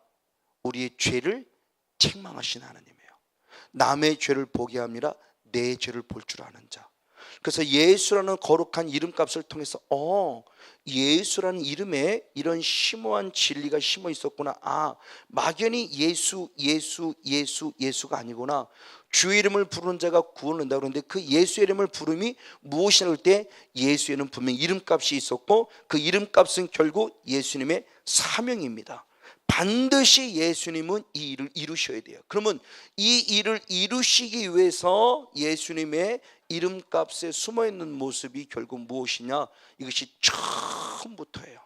Speaker 1: 우리의 죄를 책망하신 하나님이에요. 남의 죄를 보게 함이라 내 죄를 볼 줄 아는 자. 그래서 예수라는 거룩한 이름값을 통해서 예수라는 이름에 이런 심오한 진리가 심어 있었구나. 막연히 예수가 아니구나. 주의 이름을 부르는 자가 구원을 얻는다. 그런데 그 예수의 이름을 부름이 무엇이냐 할 때 예수에는 분명히 이름값이 있었고, 그 이름값은 결국 예수님의 사명입니다. 반드시 예수님은 이 일을 이루셔야 돼요. 그러면 이 일을 이루시기 위해서 예수님의 이름값에 숨어있는 모습이 결국 무엇이냐? 이것이 처음부터예요.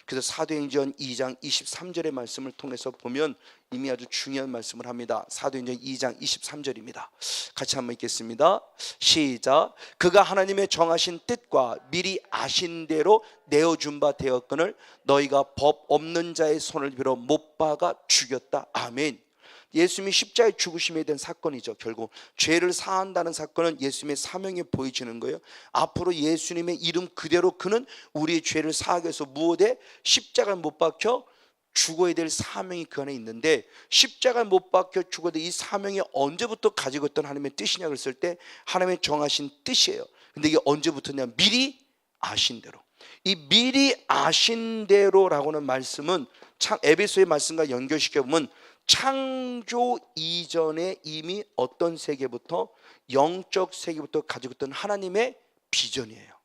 Speaker 1: 그래서 사도행전 2장 23절의 말씀을 통해서 보면 이미 아주 중요한 말씀을 합니다. 사도행전 2장 23절입니다. 같이 한번 읽겠습니다. 시작. 그가 하나님의 정하신 뜻과 미리 아신 대로 내어준 바 되었거늘 너희가 법 없는 자의 손을 빌어 못 박아 죽였다. 아멘. 예수님이 십자가에 죽으심에 대한 사건이죠. 결국 죄를 사한다는 사건은 예수님의 사명이 보여지는 거예요. 앞으로 예수님의 이름 그대로 그는 우리의 죄를 사하기 위해서 무엇에? 십자가에 못 박혀 죽어야 될 사명이 그 안에 있는데, 십자가에 못 박혀 죽어야 될 이 사명이 언제부터 가지고 있던 하나님의 뜻이냐 그랬을 때 하나님의 정하신 뜻이에요. 근데 이게 언제부터냐? 미리 아신 대로. 이 미리 아신 대로라고는 말씀은 참 에베소의 말씀과 연결시켜보면 창조 이전에 이미 어떤 세계부터, 영적 세계부터 가지고 있던 하나님의 비전이에요.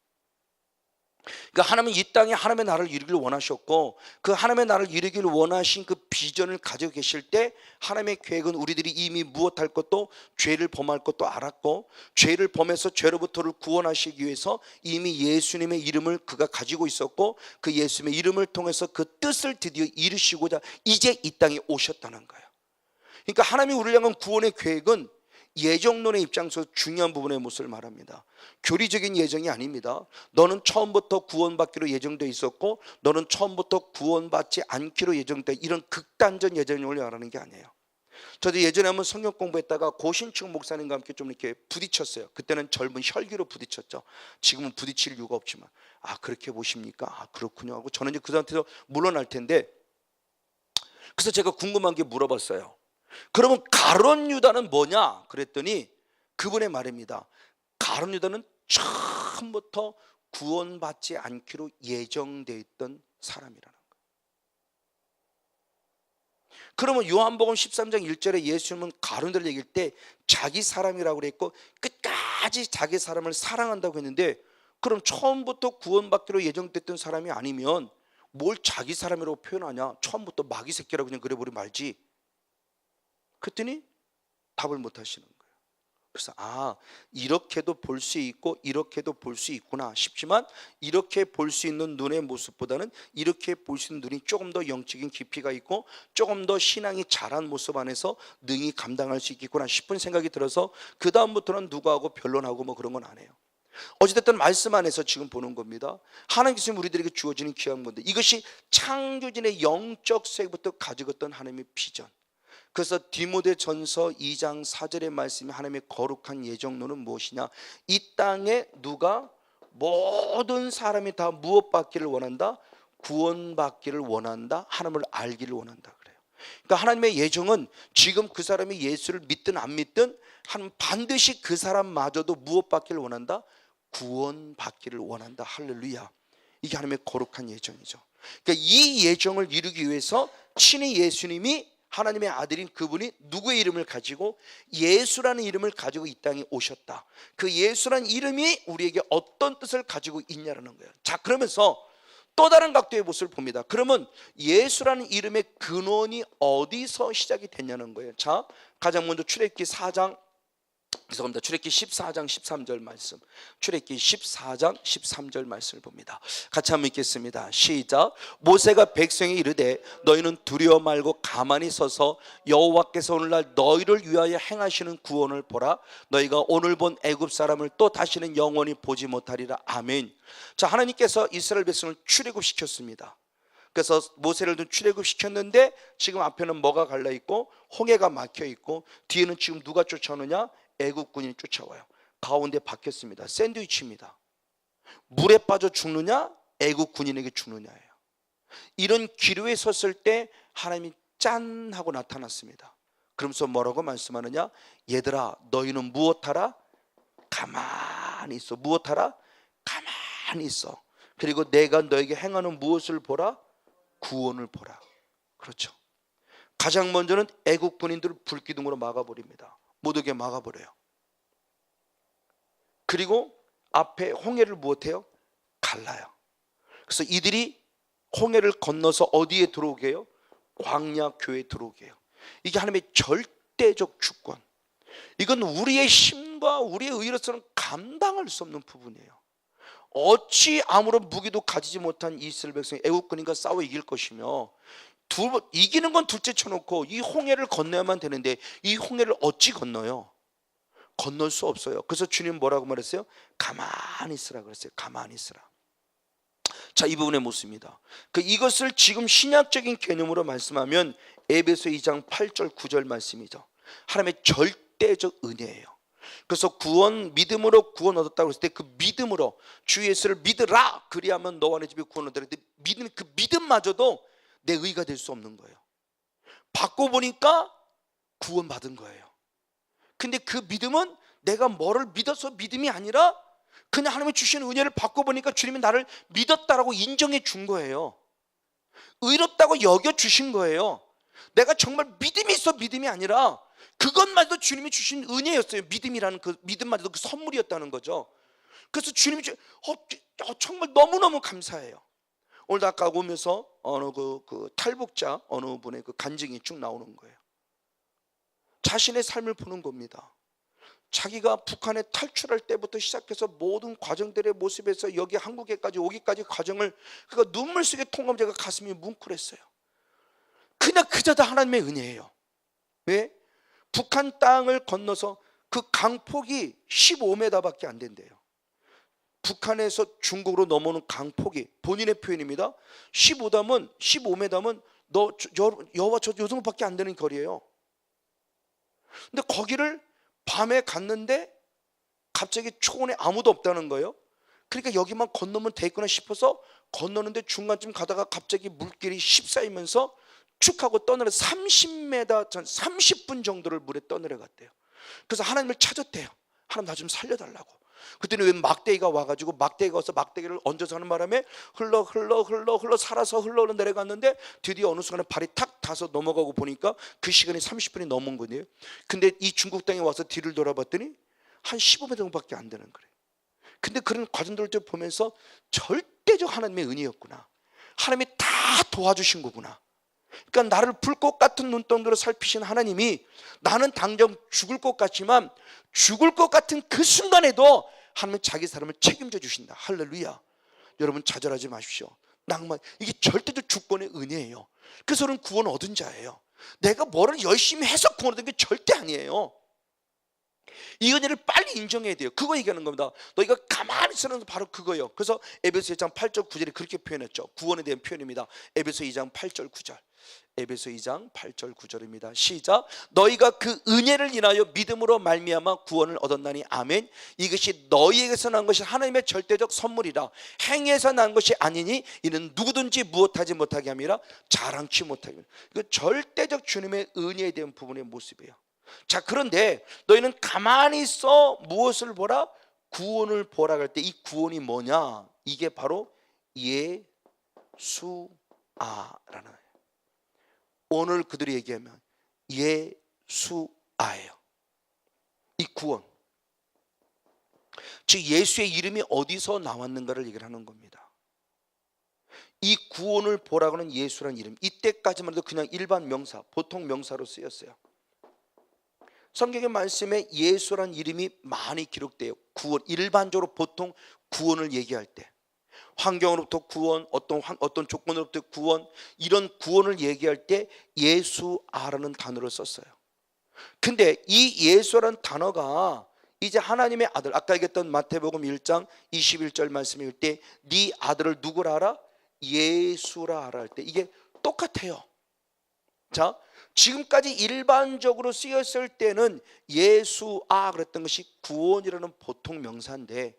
Speaker 1: 그러니까 하나님은 이 땅에 하나님의 나라를 이루기를 원하셨고, 그 하나님의 나라를 이루기를 원하신 그 비전을 가지고 계실 때 하나님의 계획은 우리들이 이미 무엇할 것도, 죄를 범할 것도 알았고, 죄를 범해서 죄로부터를 구원하시기 위해서 이미 예수님의 이름을 그가 가지고 있었고, 그 예수님의 이름을 통해서 그 뜻을 드디어 이루시고자 이제 이 땅에 오셨다는 거예요. 그러니까 하나님이 우리를 향한 구원의 계획은 예정론의 입장에서 중요한 부분의 모습을 말합니다. 교리적인 예정이 아닙니다. 너는 처음부터 구원받기로 예정되어 있었고, 너는 처음부터 구원받지 않기로 예정되어, 이런 극단적 예정론을 말하는 게 아니에요. 저도 예전에 한번 성경 공부했다가 고신축 목사님과 함께 좀 이렇게 부딪혔어요. 그때는 젊은 혈기로 부딪혔죠. 지금은 부딪힐 이유가 없지만, 그렇게 보십니까? 그렇군요 하고 저는 이제 그 상태에서 물러날 텐데, 그래서 제가 궁금한 게 물어봤어요. 그러면 가룟 유다는 뭐냐? 그랬더니 그분의 말입니다. 가룟 유다는 처음부터 구원받지 않기로 예정되어 있던 사람이라는 거예요. 그러면 요한복음 13장 1절에 예수님은 가룟 유다를 얘기할 때 자기 사람이라고 그랬고 끝까지 자기 사람을 사랑한다고 했는데, 그럼 처음부터 구원받기로 예정됐던 사람이 아니면 뭘 자기 사람이라고 표현하냐? 처음부터 마귀 새끼라고 그냥 그래버리면 말지. 그랬더니 답을 못 하시는 거예요. 그래서 이렇게도 볼 수 있고 이렇게도 볼 수 있구나 싶지만, 이렇게 볼 수 있는 눈의 모습보다는 이렇게 볼 수 있는 눈이 조금 더 영적인 깊이가 있고 조금 더 신앙이 자란 모습 안에서 능히 감당할 수 있겠구나 싶은 생각이 들어서 그 다음부터는 누구하고 변론하고 뭐 그런 건 안 해요. 어찌됐든 말씀 안에서 지금 보는 겁니다. 하나님께서 우리들에게 주어지는 귀한 건데, 이것이 창조진의 영적 세계부터 가지고 있던 하나님의 비전. 그래서 디모데전서 2장 4절의 말씀이 하나님의 거룩한 예정론은 무엇이냐, 이 땅에 누가 모든 사람이 다 무엇 받기를 원한다? 구원받기를 원한다. 하나님을 알기를 원한다 그래요. 그러니까 하나님의 예정은 지금 그 사람이 예수를 믿든 안 믿든 하나님 반드시 그 사람마저도 무엇 받기를 원한다? 구원받기를 원한다. 할렐루야. 이게 하나님의 거룩한 예정이죠. 그러니까 이 예정을 이루기 위해서 친히 예수님이, 하나님의 아들인 그분이 누구의 이름을 가지고, 예수라는 이름을 가지고 이 땅에 오셨다. 그 예수라는 이름이 우리에게 어떤 뜻을 가지고 있냐라는 거예요. 자, 그러면서 또 다른 각도의 모습을 봅니다. 그러면 예수라는 이름의 근원이 어디서 시작이 됐냐는 거예요. 자, 가장 먼저 출애굽기 4장, 죄송합니다. 출애굽기 14장 13절 말씀, 출애굽기 14장 13절 말씀을 봅니다. 같이 한번 읽겠습니다. 시작. 모세가 백성에 이르되 너희는 두려워 말고 가만히 서서 여호와께서 오늘날 너희를 위하여 행하시는 구원을 보라. 너희가 오늘 본 애굽 사람을 또 다시는 영원히 보지 못하리라. 아멘. 자, 하나님께서 이스라엘 백성을 출애굽시켰습니다. 그래서 모세를 출애굽시켰는데 지금 앞에는 뭐가 갈라 있고 홍해가 막혀 있고 뒤에는 지금 누가 쫓아오느냐? 애국군이 쫓아와요. 가운데 박혔습니다. 샌드위치입니다. 물에 빠져 죽느냐, 애국군인에게 죽느냐예요. 이런 기로에 섰을 때 하나님이 짠 하고 나타났습니다. 그러면서 뭐라고 말씀하느냐? 얘들아, 너희는 무엇하라? 가만히 있어. 무엇하라? 가만히 있어. 그리고 내가 너에게 행하는 무엇을 보라? 구원을 보라. 그렇죠. 가장 먼저는 애국군인들을 불기둥으로 막아버립니다. 못 오게 막아버려요. 그리고 앞에 홍해를 무엇해요? 갈라요. 그래서 이들이 홍해를 건너서 어디에 들어오게 해요? 광야 교회에 들어오게 해요. 이게 하나님의 절대적 주권. 이건 우리의 힘과 우리의 의로서는 감당할 수 없는 부분이에요. 어찌 아무런 무기도 가지지 못한 이스라엘 백성이 애국군인과 싸워 이길 것이며, 이기는 건 둘째 쳐놓고 이 홍해를 건너야만 되는데 이 홍해를 어찌 건너요? 건널 수 없어요. 그래서 주님 뭐라고 말했어요? 가만히 있으라 그랬어요. 가만히 있으라. 자, 이 부분의 모습입니다. 이것을 지금 신약적인 개념으로 말씀하면 에베소 2장 8절 9절 말씀이죠. 하나님의 절대적 은혜예요. 그래서 구원, 믿음으로 구원 얻었다고 했을 때 그 믿음으로 주 예수를 믿으라, 그리하면 너와 내 집이 구원 얻으라. 믿음, 그 믿음마저도 내 의가 될 수 없는 거예요. 받고 보니까 구원받은 거예요. 근데 그 믿음은 내가 뭐를 믿어서 믿음이 아니라 그냥 하나님이 주신 은혜를 받고 보니까 주님이 나를 믿었다라고 인정해 준 거예요. 의롭다고 여겨 주신 거예요. 내가 정말 믿음이 있어 믿음이 아니라 그것마저도 주님이 주신 은혜였어요. 믿음이라는 그 믿음마저도 그 선물이었다는 거죠. 그래서 주님이 정말 너무너무 감사해요. 오늘 아까 오면서 어느 그 탈북자 어느 분의 그 간증이 쭉 나오는 거예요. 자신의 삶을 보는 겁니다. 자기가 북한에 탈출할 때부터 시작해서 모든 과정들의 모습에서 여기 한국에까지 오기까지 과정을, 그가 눈물 속에 통하면 제가 가슴이 뭉클했어요. 그냥 그저 다 하나님의 은혜예요. 왜? 북한 땅을 건너서 그 강폭이 15m밖에 안 된대요. 북한에서 중국으로 넘어오는 강폭이, 본인의 표현입니다. 15m면 여와 저 정도밖에 안 되는 거리예요. 근데 거기를 밤에 갔는데 갑자기 초원에 아무도 없다는 거예요. 그러니까 여기만 건너면 되겠구나 싶어서 건너는데 중간쯤 가다가 갑자기 물길이 휩싸이면서 쭉 하고 떠내려 30m 전 30분 정도를 물에 떠내려갔대요. 그래서 하나님을 찾았대요. 하나님 나 좀 살려달라고. 그때는 웬 막대기가 와가지고 막대기가 와서 막대기를 얹어서 하는 바람에 흘러 살아서 흘러 내려갔는데 드디어 어느 순간에 발이 탁 닿아서 넘어가고 보니까 그 시간이 30분이 넘은 거예요. 근데 이 중국 땅에 와서 뒤를 돌아봤더니 한 15m 정도밖에 안 되는 거예요. 근데 그런 과정들을 보면서 절대적 하나님의 은혜였구나, 하나님이 다 도와주신 거구나, 그러니까 나를 불꽃 같은 눈동자로 살피신 하나님이 나는 당장 죽을 것 같지만 죽을 것 같은 그 순간에도 하나님은 자기 사람을 책임져 주신다. 할렐루야. 여러분 좌절하지 마십시오. 낭만, 이게 절대적 주권의 은혜예요. 그래서 우리는 구원 얻은 자예요. 내가 뭐를 열심히 해서 구원 얻은 게 절대 아니에요. 이 은혜를 빨리 인정해야 돼요. 그거 얘기하는 겁니다. 너희가 가만히 있으면 바로 그거예요. 그래서 에베소 2장 8절 9절이 그렇게 표현했죠. 구원에 대한 표현입니다. 에베소 2장 8절 9절. 에베소 2장 8절 9절입니다. 시작. 너희가 그 은혜를 인하여 믿음으로 말미암아 구원을 얻었나니 아멘. 이것이 너희에게서 난 것이 하나님의 절대적 선물이라. 행위에서 난 것이 아니니 이는 누구든지 무엇하지 못하게 함이라 자랑치 못하게 함이라. 이거 절대적 주님의 은혜에 대한 부분의 모습이에요. 자, 그런데 너희는 가만히 있어 무엇을 보라? 구원을 보라 할 때 이 구원이 뭐냐? 이게 바로 예수아라는 거예요. 오늘 그들이 얘기하면 예수아예요. 이 구원, 즉 예수의 이름이 어디서 나왔는가를 얘기를 하는 겁니다. 이 구원을 보라고 하는 예수라는 이름, 이때까지만 해도 그냥 일반 명사, 보통 명사로 쓰였어요. 성경의 말씀에 예수라는 이름이 많이 기록돼요. 구원, 일반적으로 보통 구원을 얘기할 때 환경으로부터 구원, 어떤 조건으로부터 구원, 이런 구원을 얘기할 때 예수아라는 단어를 썼어요. 근데 이 예수라는 단어가 이제 하나님의 아들, 아까 얘기했던 마태복음 1장 21절 말씀일 때 네 아들을 누구라 하라? 예수라 하라 할 때 이게 똑같아요. 자, 지금까지 일반적으로 쓰였을 때는 예수아 그랬던 것이 구원이라는 보통 명사인데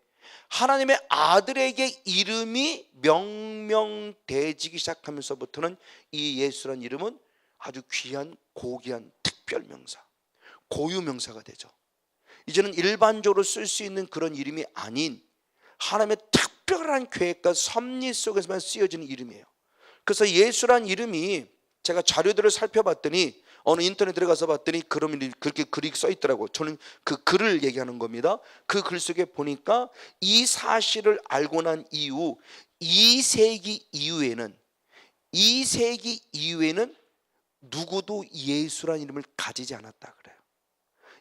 Speaker 1: 하나님의 아들에게 이름이 명명되어지기 시작하면서부터는 이 예수라는 이름은 아주 귀한 고귀한 특별명사, 고유명사가 되죠. 이제는 일반적으로 쓸 수 있는 그런 이름이 아닌 하나님의 특별한 계획과 섭리 속에서만 쓰여지는 이름이에요. 그래서 예수라는 이름이 제가 자료들을 살펴봤더니 어느 인터넷에 들어가서 봤더니 그렇게 글이 써 있더라고요. 저는 그 글을 얘기하는 겁니다. 그 글 속에 보니까 이 사실을 알고 난 이후 2세기 이후에는 누구도 예수라는 이름을 가지지 않았다 그래요.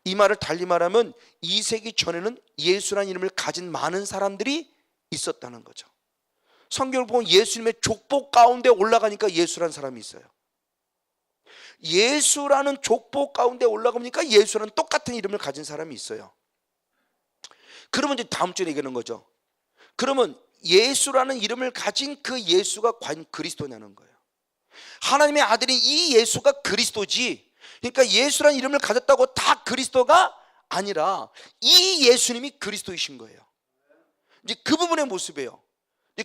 Speaker 1: 이 말을 달리 말하면 2세기 전에는 예수라는 이름을 가진 많은 사람들이 있었다는 거죠. 성경을 보면 예수님의 족보 가운데 올라가니까 예수라는 사람이 있어요. 예수라는 족보 가운데 올라가니까 예수라는 똑같은 이름을 가진 사람이 있어요. 그러면 이제 다음 주에 얘기하는 거죠. 그러면 예수라는 이름을 가진 그 예수가 과연 그리스도냐는 거예요. 하나님의 아들인 이 예수가 그리스도지, 그러니까 예수라는 이름을 가졌다고 다 그리스도가 아니라 이 예수님이 그리스도이신 거예요. 이제 그 부분의 모습이에요.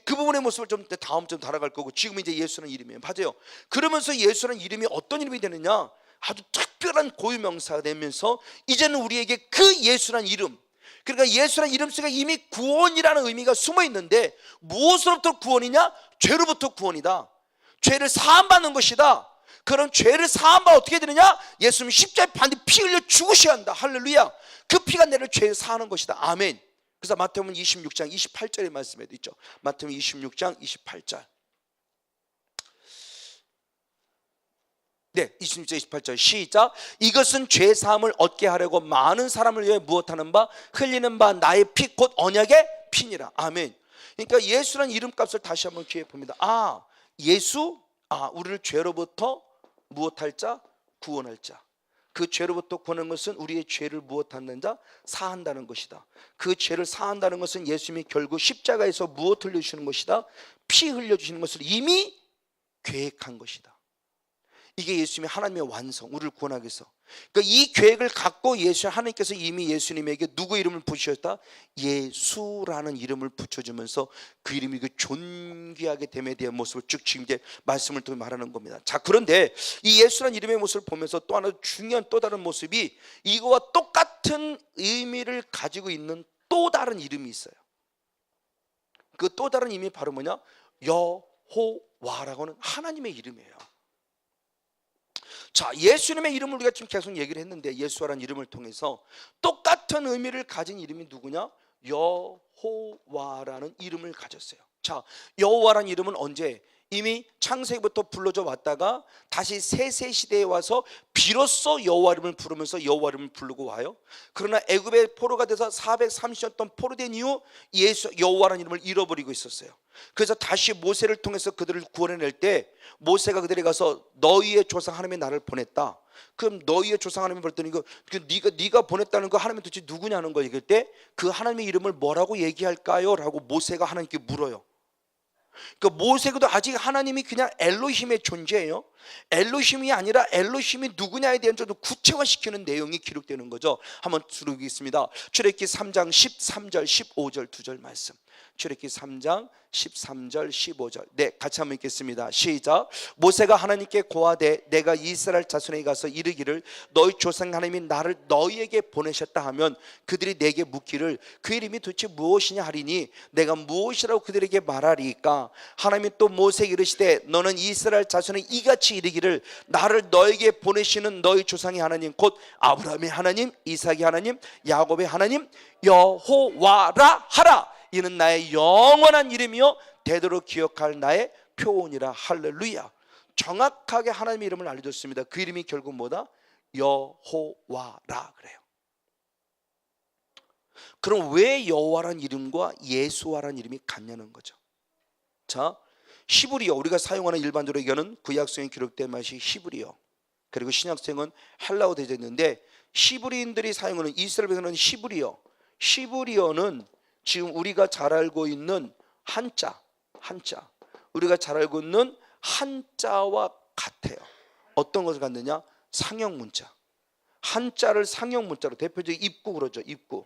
Speaker 1: 그 부분의 모습을 좀 다음 좀 다뤄갈 거고, 지금 이제 예수라는 이름이에요. 맞아요. 그러면서 예수라는 이름이 어떤 이름이 되느냐? 아주 특별한 고유명사가 되면서 이제는 우리에게 그 예수라는 이름, 그러니까 예수라는 이름 속에 이미 구원이라는 의미가 숨어 있는데 무엇으로부터 구원이냐? 죄로부터 구원이다. 죄를 사함받는 것이다. 그런 죄를 사함받아 어떻게 되느냐? 예수님 십자가에 반드시 피 흘려 죽으셔야 한다. 할렐루야. 그 피가 내를 죄를 사하는 것이다. 아멘. 그래서 마태복음 26장 28절의 말씀에도 있죠. 마태복음 26장 28절. 네, 26장 28절 시작. 이것은 죄 사함을 얻게 하려고 많은 사람을 위해 무엇하는 바? 흘리는 바 나의 피 곧 언약의 피니라. 아멘. 그러니까 예수라는 이름값을 다시 한번 기억해 봅니다. 예수, 우리를 죄로부터 무엇할 자? 구원할 자. 그 죄로부터 구하는 것은 우리의 죄를 무엇하는 자? 사한다는 것이다. 그 죄를 사한다는 것은 예수님이 결국 십자가에서 무엇 흘려주시는 것이다? 피 흘려주시는 것을 이미 계획한 것이다. 이게 예수님의 하나님의 완성, 우리를 구원하기 위해서. 그러니까 이 계획을 갖고 하나님께서 이미 예수님에게 누구 이름을 붙이셨다? 예수라는 이름을 붙여주면서 그 이름이 그 존귀하게 됨에 대한 모습을 쭉 지금 이제 말씀을 통해 말하는 겁니다. 자, 그런데 이 예수라는 이름의 모습을 보면서 또 하나 중요한 또 다른 모습이 이거와 똑같은 의미를 가지고 있는 또 다른 이름이 있어요. 그 또 다른 이름이 바로 뭐냐? 여호와라고 하는 하나님의 이름이에요. 자, 예수님의 이름을 우리가 지금 계속 얘기를 했는데 예수라는 이름을 통해서 똑같은 의미를 가진 이름이 누구냐? 여호와라는 이름을 가졌어요. 자, 여호와라는 이름은 언제? 이미 창세기부터 불러져 왔다가 다시 세세 시대에 와서 비로소 여호와 이름을 부르면서 여호와 이름을 부르고 와요. 그러나 애굽의 포로가 돼서 430년 동안 포로된 이후 여호와라는 이름을 잃어버리고 있었어요. 그래서 다시 모세를 통해서 그들을 구원해낼 때 모세가 그들에게 가서 너희의 조상 하나님이 나를 보냈다. 그럼 너희의 조상 하나님이 보냈더니 네가 보냈다는 거 하나님이 도대체 누구냐는 거 얘기할 때 그 하나님의 이름을 뭐라고 얘기할까요? 라고 모세가 하나님께 물어요. 그러니까 모세도 아직 하나님이 그냥 엘로힘의 존재예요. 엘로힘이 아니라 엘로힘이 누구냐에 대한 좀 구체화시키는 내용이 기록되는 거죠. 한번 들어보겠습니다. 출애굽기 3장 13절 15절 2절 말씀. 출애굽기 3장 13절 15절. 네, 같이 한번 읽겠습니다. 시작. 모세가 하나님께 고하되 내가 이스라엘 자손에게 가서 이르기를 너희 조상 하나님이 나를 너희에게 보내셨다 하면 그들이 내게 묻기를 그 이름이 도대체 무엇이냐 하리니 내가 무엇이라고 그들에게 말하리까. 하나님이 또 모세에게 이르시되 너는 이스라엘 자손에 이같이 이르기를 나를 너에게 보내시는 너희 조상의 하나님 곧 아브라함의 하나님 이삭의 하나님 야곱의 하나님 여호와라 하라. 이는 나의 영원한 이름이요 대대로 기억할 나의 표본이라. 할렐루야. 정확하게 하나님의 이름을 알려줬습니다. 그 이름이 결국 뭐다? 여호와라 그래요. 그럼 왜 여호와라는 이름과 예수와라는 이름이 같냐는 거죠. 자, 히브리어, 우리가 사용하는 일반적으로 이거는 구약성에 기록된 맛이 히브리어, 그리고 신약성은 헬라어 되어 있는데 히브리인들이 사용하는 이스라엘 백성은 히브리어는 지금 우리가 잘 알고 있는 한자, 우리가 잘 알고 있는 한자와 같아요. 어떤 것을 갖느냐? 상형문자. 한자를 상형문자로 대표적인 입구 그러죠. 입구.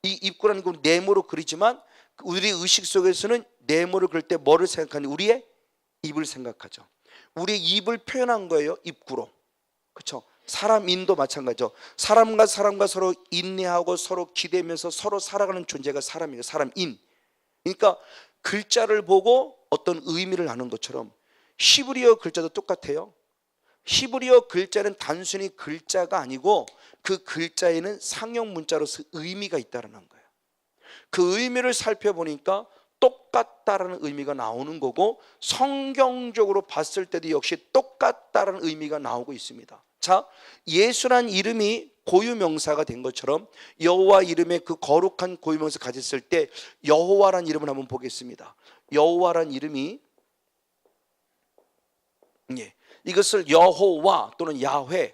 Speaker 1: 이 입구라는 건 네모로 그리지만 우리 의식 속에서는 네모를 그릴 때 뭐를 생각하니? 우리의 입을 생각하죠. 우리의 입을 표현한 거예요. 입구로. 그렇죠? 사람인도 마찬가지죠. 사람과 서로 인내하고 서로 기대면서 서로 살아가는 존재가 사람이에요. 사람인. 그러니까 글자를 보고 어떤 의미를 아는 것처럼 히브리어 글자도 똑같아요. 히브리어 글자는 단순히 글자가 아니고 그 글자에는 상형 문자로서 의미가 있다는 거예요. 그 의미를 살펴보니까 똑같다라는 의미가 나오는 거고 성경적으로 봤을 때도 역시 똑같다라는 의미가 나오고 있습니다. 자, 예수란 이름이 고유명사가 된 것처럼 여호와 이름의 그 거룩한 고유명사 가졌을 때 여호와란 이름을 한번 보겠습니다. 여호와란 이름이 이것을 여호와 또는 야훼,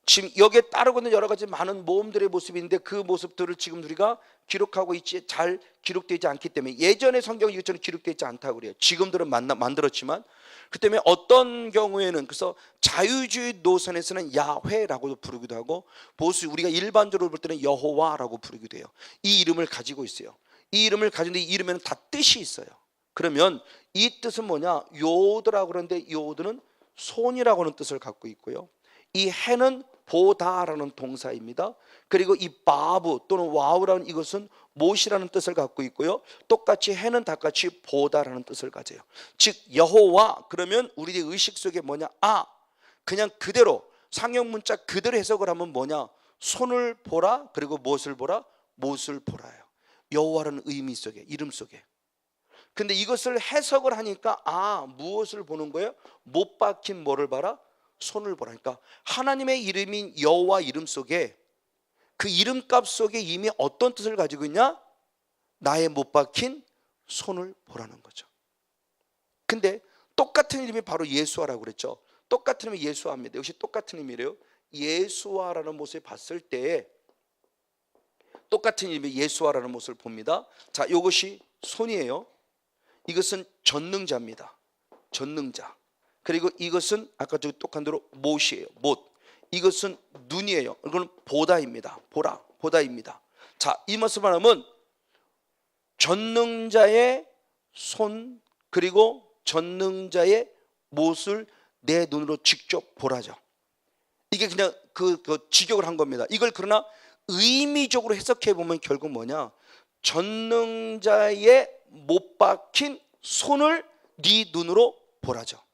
Speaker 1: 지금 여기에 따르고 있는 여러 가지 많은 모험들의 모습인데 그 모습들을 지금 우리가 기록하고 있지 잘 기록되지 않기 때문에 예전의 성경이 이것처럼 기록되지 않다고 그래요. 지금들은 만들었지만 그 때문에 어떤 경우에는 그래서 자유주의 노선에서는 야훼라고도 부르기도 하고 보수 우리가 일반적으로 볼 때는 여호와라고 부르기도 해요. 이 이름을 가지고 있어요. 이 이름을 가지는데 이 이름에는 다 뜻이 있어요. 그러면 이 뜻은 뭐냐? 요드라고 그러는데 요드는 손이라고 하는 뜻을 갖고 있고요. 이 해는 보다라는 동사입니다. 그리고 이 바브 또는 와우라는 이것은 못이라는 뜻을 갖고 있고요. 똑같이 해는 같이 보다라는 뜻을 가져요. 즉 여호와 그러면 우리의 의식 속에 뭐냐? 그냥 그대로 상형 문자 그대로 해석을 하면 뭐냐? 손을 보라 그리고 무엇을 보라? 못을 보라요. 여호와라는 의미 속에 이름 속에. 근데 이것을 해석을 하니까 무엇을 보는 거예요? 못 박힌 뭐를 봐라? 손을 보라니까 하나님의 이름인 여호와 이름 속에 그 이름값 속에 이미 어떤 뜻을 가지고 있냐? 나의 못 박힌 손을 보라는 거죠. 근데 똑같은 이름이 바로 예수아라고 그랬죠. 똑같은 이름이 예수아입니다. 역시 똑같은 의미래요. 예수아라는 모습을 봤을 때 똑같은 이름이 예수아라는 모습을 봅니다. 자, 이것이 손이에요. 이것은 전능자입니다. 전능자. 그리고 이것은 아까 저기 똑같은 대로 못이에요. 못. 이것은 눈이에요. 이건 보다입니다. 보다입니다. 자, 이 모습을 하면 전능자의 손 그리고 전능자의 못을 내 눈으로 직접 보라죠. 이게 그냥 그 직역을 한 겁니다. 이걸 그러나 의미적으로 해석해 보면 결국 뭐냐? 전능자의 못 박힌 손을 네 눈으로 보라죠.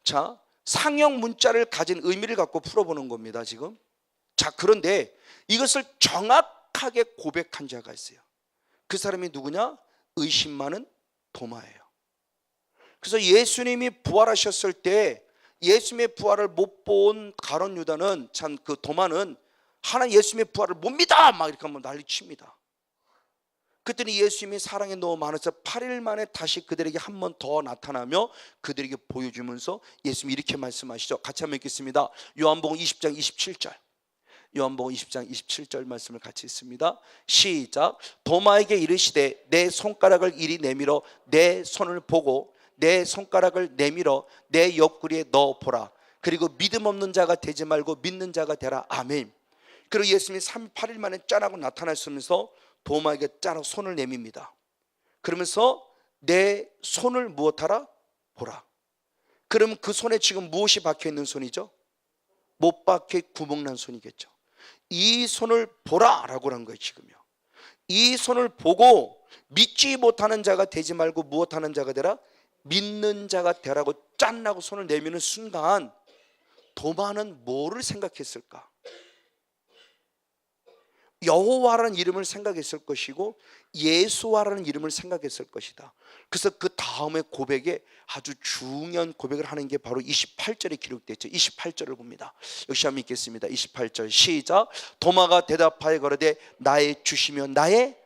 Speaker 1: 자, 상형 문자를 가진 의미를 갖고 풀어보는 겁니다 지금. 자, 그런데 이것을 정확하게 고백한 자가 있어요. 그 사람이 누구냐? 의심 많은 도마예요. 그래서 예수님이 부활하셨을 때 예수님의 부활을 못 본 가룟 유다는, 참 그 도마는 하나님 예수님의 부활을 못 믿어 막 이렇게 하면 난리칩니다. 그랬더니 예수님이 사랑이 너무 많아서 8일 만에 다시 그들에게 한 번 더 나타나며 그들에게 보여주면서 예수님이 이렇게 말씀하시죠. 같이 한번 읽겠습니다. 요한복음 20장 27절. 요한복음 20장 27절 말씀을 같이 읽습니다. 시작. 도마에게 이르시되 내 손가락을 이리 내밀어 내 손을 보고 내 손가락을 내밀어 내 옆구리에 넣어 보라. 그리고 믿음 없는 자가 되지 말고 믿는 자가 되라. 아멘. 그리고 예수님이 8일 만에 짠하고 나타나시면서 도마에게 짠하고 손을 내밉니다. 그러면서 내 손을 무엇하라? 보라. 그러면 그 손에 지금 무엇이 박혀있는 손이죠? 못 박혀 구멍난 손이겠죠. 이 손을 보라라고 한 거예요. 지금요. 이 손을 보고 믿지 못하는 자가 되지 말고 무엇하는 자가 되라? 믿는 자가 되라고 짠하고 손을 내미는 순간 도마는 뭐를 생각했을까? 여호와라는 이름을 생각했을 것이고 예수와라는 이름을 생각했을 것이다. 그래서 그 다음에 고백에 아주 중요한 고백을 하는 게 바로 28절에 기록되어 있죠. 28절을 봅니다. 역시 한번 읽겠습니다. 28절 시작. 도마가 대답하여 가로되 나의 주시며 나의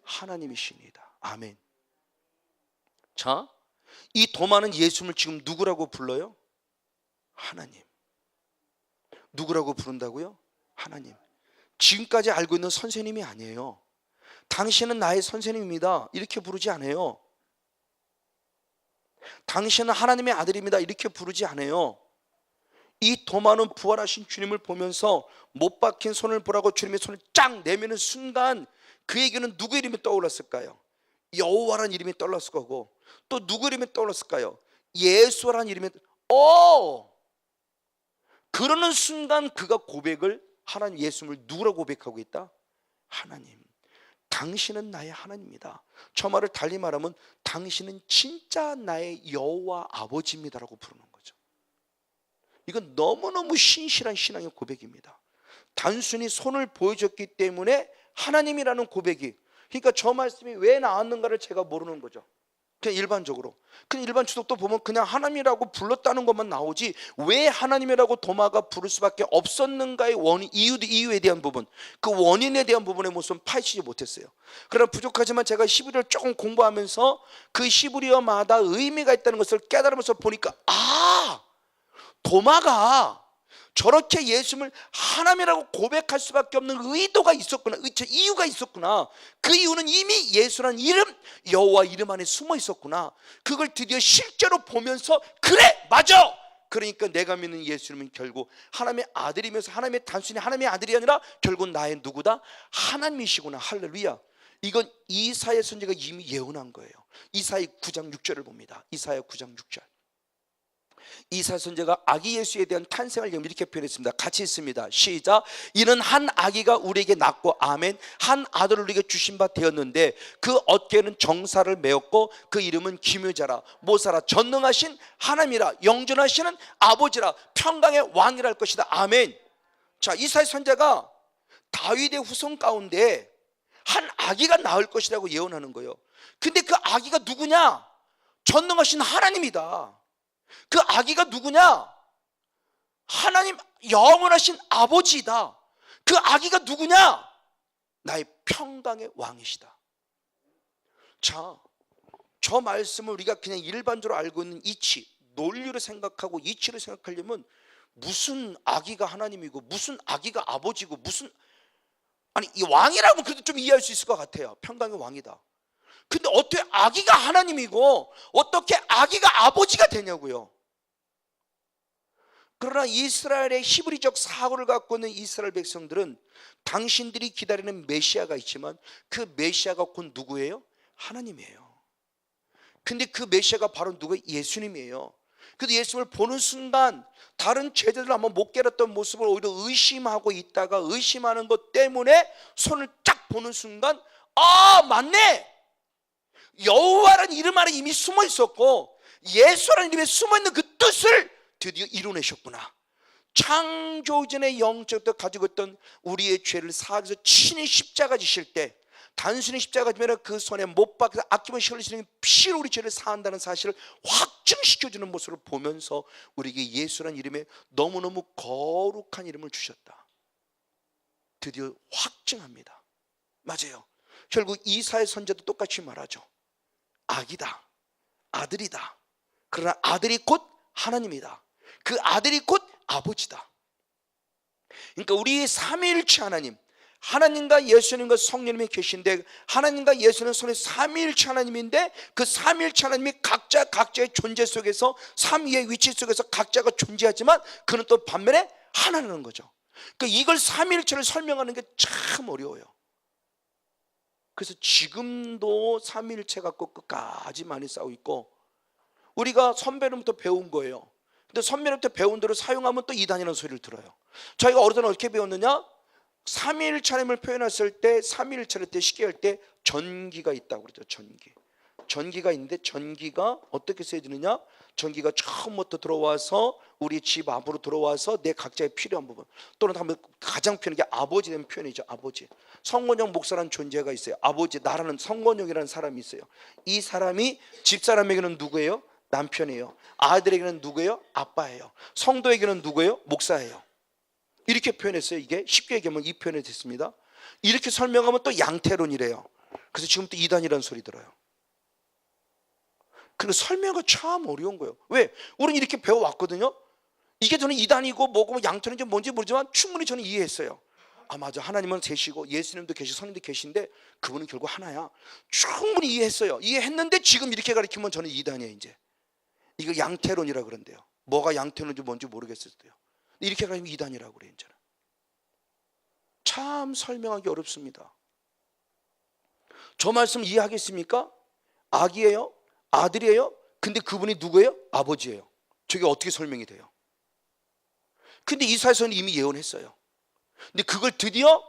Speaker 1: 하나님이시니이다. 아멘. 자, 이 도마는 예수님을 지금 누구라고 불러요? 하나님. 누구라고 부른다고요? 하나님. 지금까지 알고 있는 선생님이 아니에요. 당신은 나의 선생님입니다 이렇게 부르지 않아요. 당신은 하나님의 아들입니다 이렇게 부르지 않아요. 이 도마는 부활하신 주님을 보면서 못 박힌 손을 보라고 주님의 손을 쫙 내미는 순간 그에게는 누구 이름이 떠올랐을까요? 여호와라는 이름이 떠올랐을 거고, 또 누구 이름이 떠올랐을까요? 예수라는 이름이. 그러는 순간 그가 고백을, 하나님 예수님을 누구라고 고백하고 있다? 하나님. 당신은 나의 하나님이다. 저 말을 달리 말하면 당신은 진짜 나의 여호와 아버지입니다라고 부르는 거죠. 이건 너무너무 신실한 신앙의 고백입니다. 단순히 손을 보여줬기 때문에 하나님이라는 고백이, 그러니까 저 말씀이 왜 나왔는가를 제가 모르는 거죠. 그냥 일반적으로. 그냥 일반 주석도 보면 그냥 하나님이라고 불렀다는 것만 나오지 왜 하나님이라고 도마가 부를 수밖에 없었는가의 원인, 이유에 대한 부분, 그 원인에 대한 부분의 모습은 파헤치지 못했어요. 그러나 부족하지만 제가 히브리어를 조금 공부하면서 그 히브리어마다 의미가 있다는 것을 깨달으면서 보니까 도마가 저렇게 예수님을 하나님이라고 고백할 수밖에 없는 의도가 있었구나, 이유가 있었구나. 그 이유는 이미 예수라는 이름, 여호와 이름 안에 숨어 있었구나. 그걸 드디어 실제로 보면서 그래 맞아, 그러니까 내가 믿는 예수님은 결국 하나님의 아들이면서 하나님의, 단순히 하나님의 아들이 아니라 결국 나의 누구다? 하나님이시구나. 할렐루야. 이건 이사야 선지자가 이미 예언한 거예요. 이사야 9장 6절을 봅니다. 이사야 9장 6절. 이사야 선지자가 아기 예수에 대한 탄생을 이렇게 표현했습니다. 같이 읽습니다. 시작. 이는 한 아기가 우리에게 낳고, 아멘, 한 아들을 우리에게 주신 바 되었는데 그 어깨에는 정사를 메었고 그 이름은 기묘자라, 모사라, 전능하신 하나님이라, 영존하시는 아버지라, 평강의 왕이라 할 것이다. 아멘. 자, 이사야 선지자가 다윗의 후손 가운데 한 아기가 나올 것이라고 예언하는 거예요. 근데 그 아기가 누구냐? 전능하신 하나님이다. 그 아기가 누구냐? 하나님 영원하신 아버지다. 그 아기가 누구냐? 나의 평강의 왕이시다. 자, 저 말씀을 우리가 그냥 일반적으로 알고 있는 이치, 논리로 생각하고 이치로 생각하려면 무슨 아기가 하나님이고 무슨 아기가 아버지고 무슨, 아니 이 왕이라면 그래도 좀 이해할 수 있을 것 같아요. 평강의 왕이다. 근데 어떻게 아기가 하나님이고 어떻게 아기가 아버지가 되냐고요. 그러나 이스라엘의 히브리적 사고를 갖고 있는 이스라엘 백성들은 당신들이 기다리는 메시아가 있지만 그 메시아가 곧 누구예요? 하나님이에요. 근데 그 메시아가 바로 누구예요? 예수님이에요. 그래서 예수님을 보는 순간 다른 제자들 한번 못 깨닫던 모습을 오히려 의심하고 있다가 의심하는 것 때문에 손을 딱 보는 순간 맞네, 여호와라는 이름 안에 이미 숨어 있었고 예수라는 이름에 숨어 있는 그 뜻을 드디어 이루내셨구나. 창조 이전의 영적도 가지고 있던 우리의 죄를 사하기 위해서 친히 십자가 지실 때 단순히 십자가 지면 그 손에 못 박혀 아낌없이 흘리시는 피로 우리 죄를 사한다는 사실을 확증시켜주는 모습을 보면서 우리에게 예수라는 이름에 너무너무 거룩한 이름을 주셨다. 드디어 확증합니다. 맞아요. 결국 이사야 선지자도 똑같이 말하죠. 아기다, 아들이다. 그러나 아들이 곧 하나님이다. 그 아들이 곧 아버지다. 그러니까 우리 삼위일체 하나님, 하나님과 예수님과 성령님이 계신데, 하나님과 예수님은 서로 삼위일체 하나님인데, 그 삼위일체 하나님이 각자의 존재 속에서, 삼위의 위치 속에서 각자가 존재하지만 그는 또 반면에 하나라는 거죠. 그러니까 이걸 삼위일체를 설명하는 게 참 어려워요. 그래서 지금도 삼위일체 갖고 끝까지 많이 싸우고 있고, 우리가 선배로부터 배운 거예요. 근데 선배로부터 배운 대로 사용하면 또 이단이라는 소리를 들어요. 저희가 어릴 때는 어떻게 배웠느냐? 삼위일체 하나님을 표현했을 때, 삼위일체를 때 쉽게 할 때 전기가 있다고 그러죠. 전기가 있는데, 전기가 어떻게 쓰여지느냐? 전기가 처음부터 들어와서 우리 집 앞으로 들어와서 내 각자의 필요한 부분, 또는 가장 편한 게 아버지 된 표현이죠. 아버지. 성건영 목사라는 존재가 있어요. 아버지, 나라는 성건영이라는 사람이 있어요. 이 사람이 집사람에게는 누구예요? 남편이에요. 아들에게는 누구예요? 아빠예요. 성도에게는 누구예요? 목사예요. 이렇게 표현했어요. 이게 쉽게 얘기하면 이 표현이 됐습니다. 이렇게 설명하면 또 양태론이래요. 그래서 지금 또 이단이라는 소리 들어요. 그리고 설명이 참 어려운 거예요. 왜? 우리는 이렇게 배워왔거든요. 이게 저는 이단이고 뭐고 양태론인지 뭔지 모르지만 충분히 저는 이해했어요. 아, 맞아, 하나님은 셋이고 예수님도 계시고 성령도 계신데 그분은 결국 하나야. 충분히 이해했어요. 이해했는데 지금 이렇게 가르치면 저는 이단이에요. 이제 이거 양태론이라 그런데요. 뭐가 양태론인지 뭔지 모르겠어요. 이렇게 가르치면 이단이라고 그래요. 이제는 참 설명하기 어렵습니다. 저 말씀 이해하겠습니까? 아기예요? 아들이에요? 근데 그분이 누구예요? 아버지예요. 저게 어떻게 설명이 돼요? 근데 이사야서는 이미 예언했어요. 근데 그걸 드디어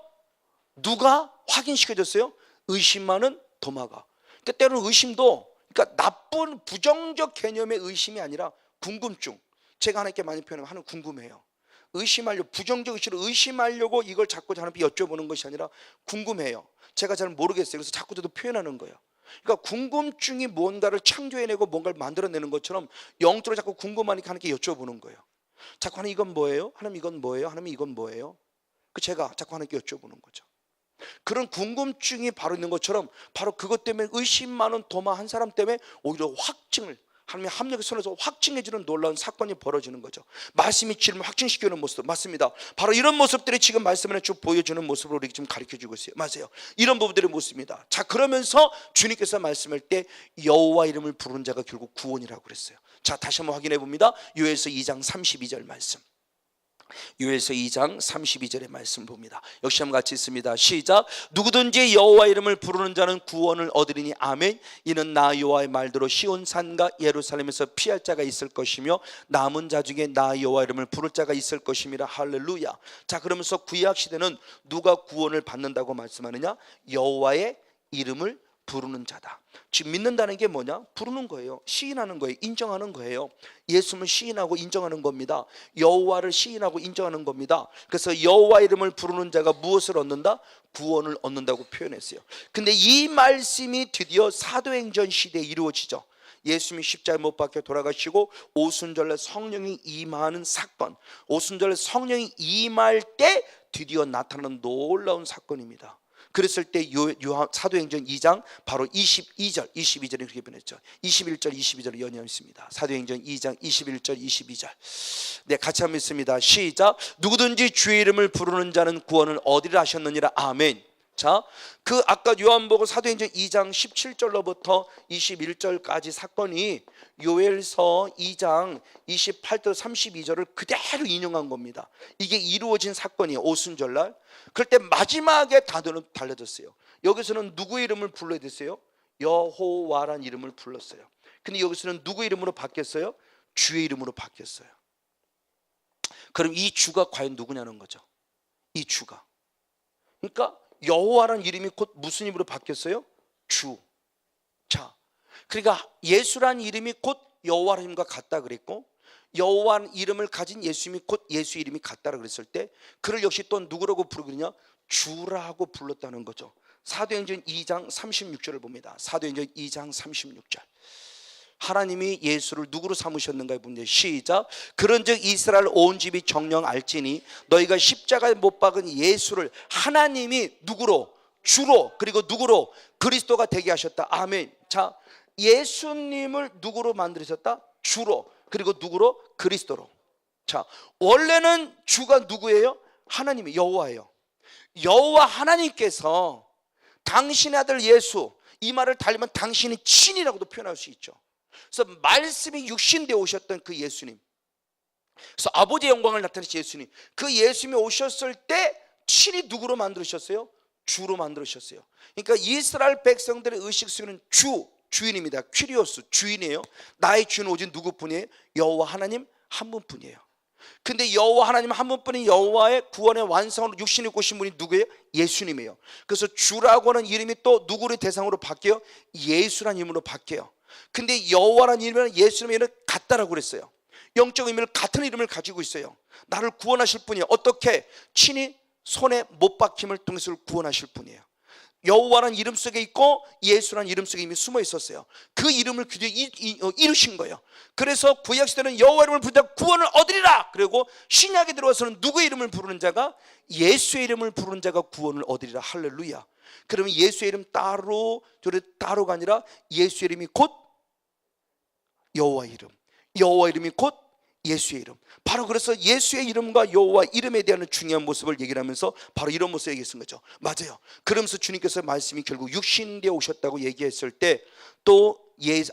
Speaker 1: 누가 확인시켜줬어요? 의심 많은 도마가. 그러니까 때로는 의심도, 그러니까 나쁜 부정적 개념의 의심이 아니라 궁금증. 제가 하나님께 많이 표현하면 하는 궁금해요. 의심하려고, 부정적 의심을 의심하려고 이걸 자꾸 하나님께 여쭤보는 것이 아니라 궁금해요. 제가 잘 모르겠어요. 그래서 자꾸 저도 표현하는 거예요. 그러니까 궁금증이 뭔가를 창조해내고 뭔가를 만들어내는 것처럼 영적으로 자꾸 궁금하니까 하나님께 여쭤보는 거예요. 자꾸 하나님 이건 뭐예요? 하나님 이건 뭐예요? 하나님 이건 뭐예요? 그 제가 자꾸 하나님께 여쭤보는 거죠. 그런 궁금증이 바로 있는 것처럼 바로 그것 때문에 의심 많은 도마 한 사람 때문에 오히려 확증을 하나님의 합력의 손에서 확증해주는 놀라운 사건이 벌어지는 거죠. 말씀이 지금 확증시키는 모습 맞습니다. 바로 이런 모습들이 지금 말씀을 쭉 보여주는 모습으로 우리 지금 가르쳐주고 있어요. 맞아요. 이런 부분들의 모습입니다. 자, 그러면서 주님께서 말씀할 때 여호와 이름을 부르는 자가 결국 구원이라고 그랬어요. 자, 다시 한번 확인해 봅니다. 요엘서 2장 32절 말씀. 요엘서 2장 32절의 말씀 봅니다. 역시 한번 같이 있습니다. 시작. 누구든지 여호와 이름을 부르는 자는 구원을 얻으리니 아멘. 이는 나 여호와의 말대로 시온산과 예루살렘에서 피할 자가 있을 것이며 남은 자 중에 나 여호와 이름을 부를 자가 있을 것임이라. 할렐루야. 자, 그러면서 구약 시대는 누가 구원을 받는다고 말씀하느냐? 여호와의 이름을 부르는 자다. 지금 믿는다는 게 뭐냐? 부르는 거예요. 시인하는 거예요. 인정하는 거예요. 예수님을 시인하고 인정하는 겁니다. 여호와를 시인하고 인정하는 겁니다. 그래서 여호와 이름을 부르는 자가 무엇을 얻는다? 구원을 얻는다고 표현했어요. 근데 이 말씀이 드디어 사도행전 시대에 이루어지죠. 예수님이 십자가에 못 박혀 돌아가시고 오순절날 성령이 임하는 사건, 오순절날 성령이 임할 때 드디어 나타나는 놀라운 사건입니다. 그랬을 때 사도행전 2장 바로 22절 22절에 그렇게 변했죠. 21절 22절을 연이었습니다. 사도행전 2장 21절 22절. 네, 같이 한번 읽습니다. 시작. 누구든지 주의 이름을 부르는 자는 구원을 얻으리라 하셨느니라. 아멘. 자, 그 아까 요한복음 사도행전 2장 17절로부터 21절까지 사건이 요엘서 2장 28절 32절을 그대로 인용한 겁니다. 이게 이루어진 사건이에요. 오순절날. 그럴 때 마지막에 단어는 달라졌어요. 여기서는 누구의 이름을 불러야 됐어요? 여호와란 이름을 불렀어요. 근데 여기서는 누구 이름으로 바뀌었어요? 주의 이름으로 바뀌었어요. 그럼 이 주가 과연 누구냐는 거죠. 이 주가. 그러니까 여호와라는 이름이 곧 무슨 이름으로 바뀌었어요? 주. 자, 그러니까 예수라는 이름이 곧 여호와라는 이름과 같다 그랬고, 여호와라는 이름을 가진 예수님이 곧 예수 이름이 같다라고 그랬을 때 그를 역시 또 누구라고 부르느냐? 주라고 불렀다는 거죠. 사도행전 2장 36절을 봅니다. 사도행전 2장 36절. 하나님이 예수를 누구로 삼으셨는가에 보면 시작. 그런즉 이스라엘 온 집이 정령 알지니 너희가 십자가에 못 박은 예수를 하나님이 누구로? 주로, 그리고 누구로? 그리스도가 되게 하셨다. 아멘. 자, 예수님을 누구로 만드셨다? 주로, 그리고 누구로? 그리스도로. 자, 원래는 주가 누구예요? 하나님이 여호와예요. 여호와 하나님께서 당신의 아들 예수, 이 말을 달리면 당신의 친이라고도 표현할 수 있죠. 그래서 말씀이 육신되어 오셨던 그 예수님, 그래서 아버지의 영광을 나타내신 예수님, 그 예수님이 오셨을 때 친히 누구로 만들으셨어요? 주로 만들으셨어요. 그러니까 이스라엘 백성들의 의식 속에는 주인입니다. 퀴리오스, 주인이에요. 나의 주인은 오직 누구뿐이에요? 여호와 하나님 한 분뿐이에요. 근데 여호와 하나님 한 분뿐인 여호와의 구원의 완성으로 육신이 오신 분이 누구예요? 예수님이에요. 그래서 주라고 하는 이름이 또 누구를 대상으로 바뀌어요? 예수라는 이름으로 바뀌어요. 근데 여호와라는 이름은 예수님의 이름은 같다라고 그랬어요. 영적 의미를 같은 이름을 가지고 있어요. 나를 구원하실 분이에요. 어떻게? 친히 손에 못 박힘을 통해서 구원하실 분이에요. 여호와라는 이름 속에 있고 예수라는 이름 속에 이미 숨어 있었어요. 그 이름을 이루신 거예요. 그래서 구약시대는 여호와 이름을 부르다 구원을 얻으리라. 그리고 신약에 들어와서는 누구의 이름을 부르는 자가? 예수의 이름을 부르는 자가 구원을 얻으리라. 할렐루야. 그러면 예수의 이름 따로가 아니라 예수의 이름이 곧 여호와 이름, 여호와 이름이 곧 예수의 이름. 바로 그래서 예수의 이름과 여호와 이름에 대한 중요한 모습을 얘기를 하면서 바로 이런 모습을 얘기했던 거죠. 맞아요. 그러면서 주님께서 말씀이 결국 육신되어 오셨다고 얘기했을 때 또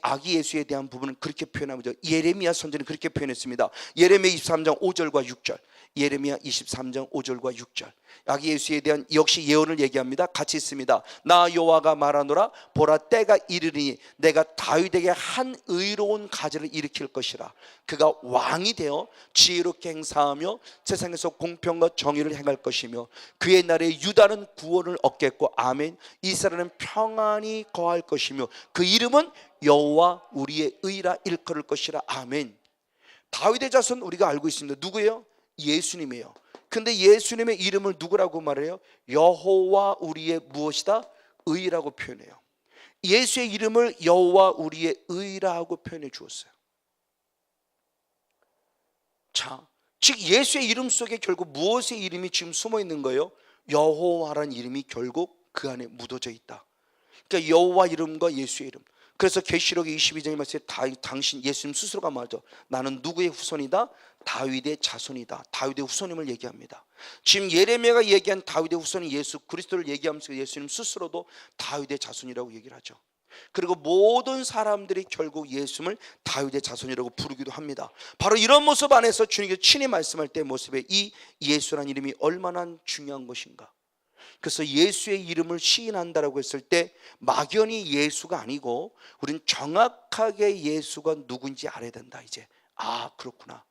Speaker 1: 아기 예수에 대한 부분은 그렇게 표현하죠. 예레미야 선지자는 그렇게 표현했습니다. 예레미야 23장 5절과 6절. 예레미야 23장 5절과 6절. 아기 예수에 대한 역시 예언을 얘기합니다. 같이 있습니다. 나 여호와가 말하노라. 보라, 때가 이르리니 내가 다윗에게 한 의로운 가지를 일으킬 것이라. 그가 왕이 되어 지혜롭게 행사하며 세상에서 공평과 정의를 행할 것이며 그의 날에 유다는 구원을 얻겠고 아멘. 이스라엘은 평안히 거할 것이며 그 이름은 여호와 우리의 의라 일컬을 것이라. 아멘. 다윗의 자손 우리가 알고 있습니다. 누구예요? 예수님이에요. 근데 예수님의 이름을 누구라고 말해요? 여호와 우리의 무엇이다? 의라고 표현해요. 예수의 이름을 여호와 우리의 의라고 표현해 주었어요. 자, 즉 예수의 이름 속에 결국 무엇의 이름이 지금 숨어 있는 거예요? 여호와라는 이름이 결국 그 안에 묻어져 있다. 그러니까 여호와 이름과 예수의 이름. 그래서 계시록 22장에 말씀에 당신 예수님 스스로가 말하죠. 나는 누구의 후손이다? 다윗의 자손이다. 다윗의 후손임을 얘기합니다. 지금 예레미야가 얘기한 다윗의 후손이 예수 그리스도를 얘기하면서 예수님 스스로도 다윗의 자손이라고 얘기를 하죠. 그리고 모든 사람들이 결국 예수님을 다윗의 자손이라고 부르기도 합니다. 바로 이런 모습 안에서 주님께서 친히 말씀할 때 모습에 이 예수라는 이름이 얼마나 중요한 것인가. 그래서 예수의 이름을 시인한다라고 했을 때 막연히 예수가 아니고 우린 정확하게 예수가 누군지 알아야 된다. 이제 그렇구나.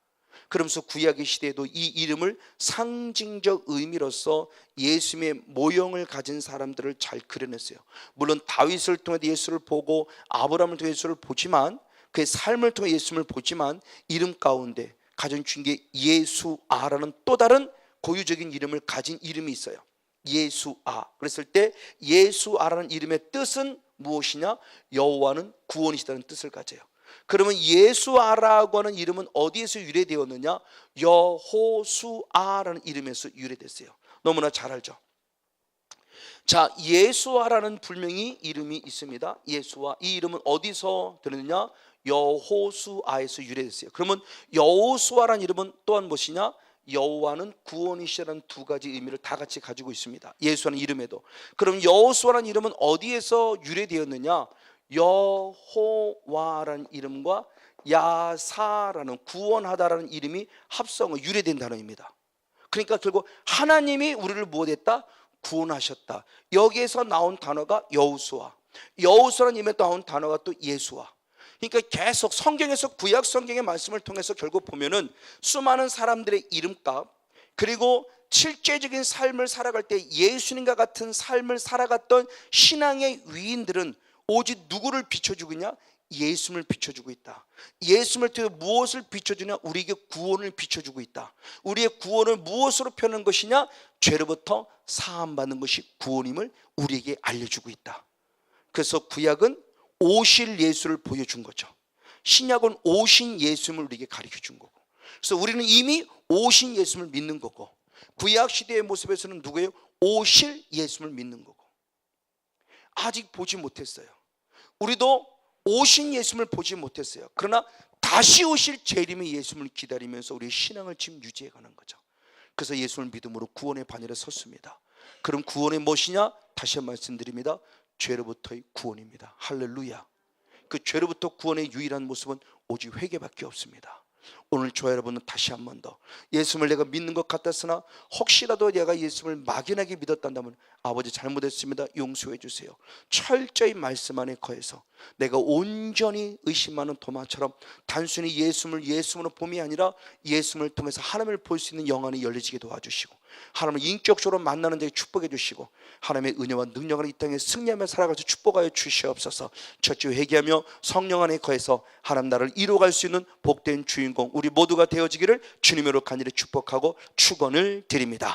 Speaker 1: 그러면서 구약의 시대에도 이 이름을 상징적 의미로서 예수님의 모형을 가진 사람들을 잘 그려냈어요. 물론 다윗을 통해 예수를 보고 아브라함을 통해 예수를 보지만 그의 삶을 통해 예수님을 보지만 이름 가운데 가장 중요한 게 예수아라는 또 다른 고유적인 이름을 가진 이름이 있어요. 예수아. 그랬을 때 예수아라는 이름의 뜻은 무엇이냐? 여호와는 구원이시다는 뜻을 가져요. 그러면 예수아라고 하는 이름은 어디에서 유래되었느냐? 여호수아라는 이름에서 유래됐어요. 너무나 잘 알죠. 자, 예수아라는 불명이 이름이 있습니다. 예수아. 이 이름은 어디서 들었느냐? 여호수아에서 유래됐어요. 그러면 여호수아라는 이름은 또한 무엇이냐? 여호와는 구원이시라는 두 가지 의미를 다 같이 가지고 있습니다. 예수라는 이름에도. 그럼 여호수아라는 이름은 어디에서 유래되었느냐? 여호와라는 이름과 야사라는 구원하다라는 이름이 합성어 유래된 단어입니다. 그러니까 결국 하나님이 우리를 무엇했다? 구원하셨다. 여기에서 나온 단어가 여호수아. 여호수아라는 이름에 나온 단어가 또 예수아. 그러니까 계속 성경에서 구약 성경의 말씀을 통해서 결국 보면은 수많은 사람들의 이름값 그리고 실제적인 삶을 살아갈 때 예수님과 같은 삶을 살아갔던 신앙의 위인들은 오직 누구를 비춰주고 있냐? 예수님을 비춰주고 있다. 예수님을 통해 무엇을 비춰주냐? 우리에게 구원을 비춰주고 있다. 우리의 구원을 무엇으로 표현하는 것이냐? 죄로부터 사함받는 것이 구원임을 우리에게 알려주고 있다. 그래서 구약은 오실 예수를 보여준 거죠. 신약은 오신 예수님을 우리에게 가르쳐준 거고, 그래서 우리는 이미 오신 예수님을 믿는 거고, 구약 시대의 모습에서는 누구예요? 오실 예수님을 믿는 거고, 아직 보지 못했어요. 우리도 오신 예수님을 보지 못했어요. 그러나 다시 오실 재림의 예수님을 기다리면서 우리의 신앙을 지금 유지해가는 거죠. 그래서 예수님을 믿음으로 구원의 반열에 섰습니다. 그럼 구원의 무엇이냐? 다시 한번 말씀드립니다. 죄로부터의 구원입니다. 할렐루야. 그 죄로부터 구원의 유일한 모습은 오직 회개밖에 없습니다. 오늘 저와 여러분은 다시 한 번 더 예수님을 내가 믿는 것 같았으나 혹시라도 내가 예수님을 막연하게 믿었단다면 아버지 잘못했습니다. 용서해 주세요. 철저히 말씀 안에 거해서 내가 온전히 의심하는 도마처럼 단순히 예수님으로 봄이 아니라 예수님을 통해서 하나님을 볼 수 있는 영안이 열려지게 도와주시고, 하나님을 인격적으로 만나는 데 축복해 주시고, 하나님의 은혜와 능력을 이 땅에 승리하며 살아가서 축복하여 주시옵소서. 첫째 회개하며 성령 안에 거해서 하나님 나라를 이루어갈 수 있는 복된 주인공 우리 모두가 되어지기를 주님으로 간절히 축복하고 축원을 드립니다.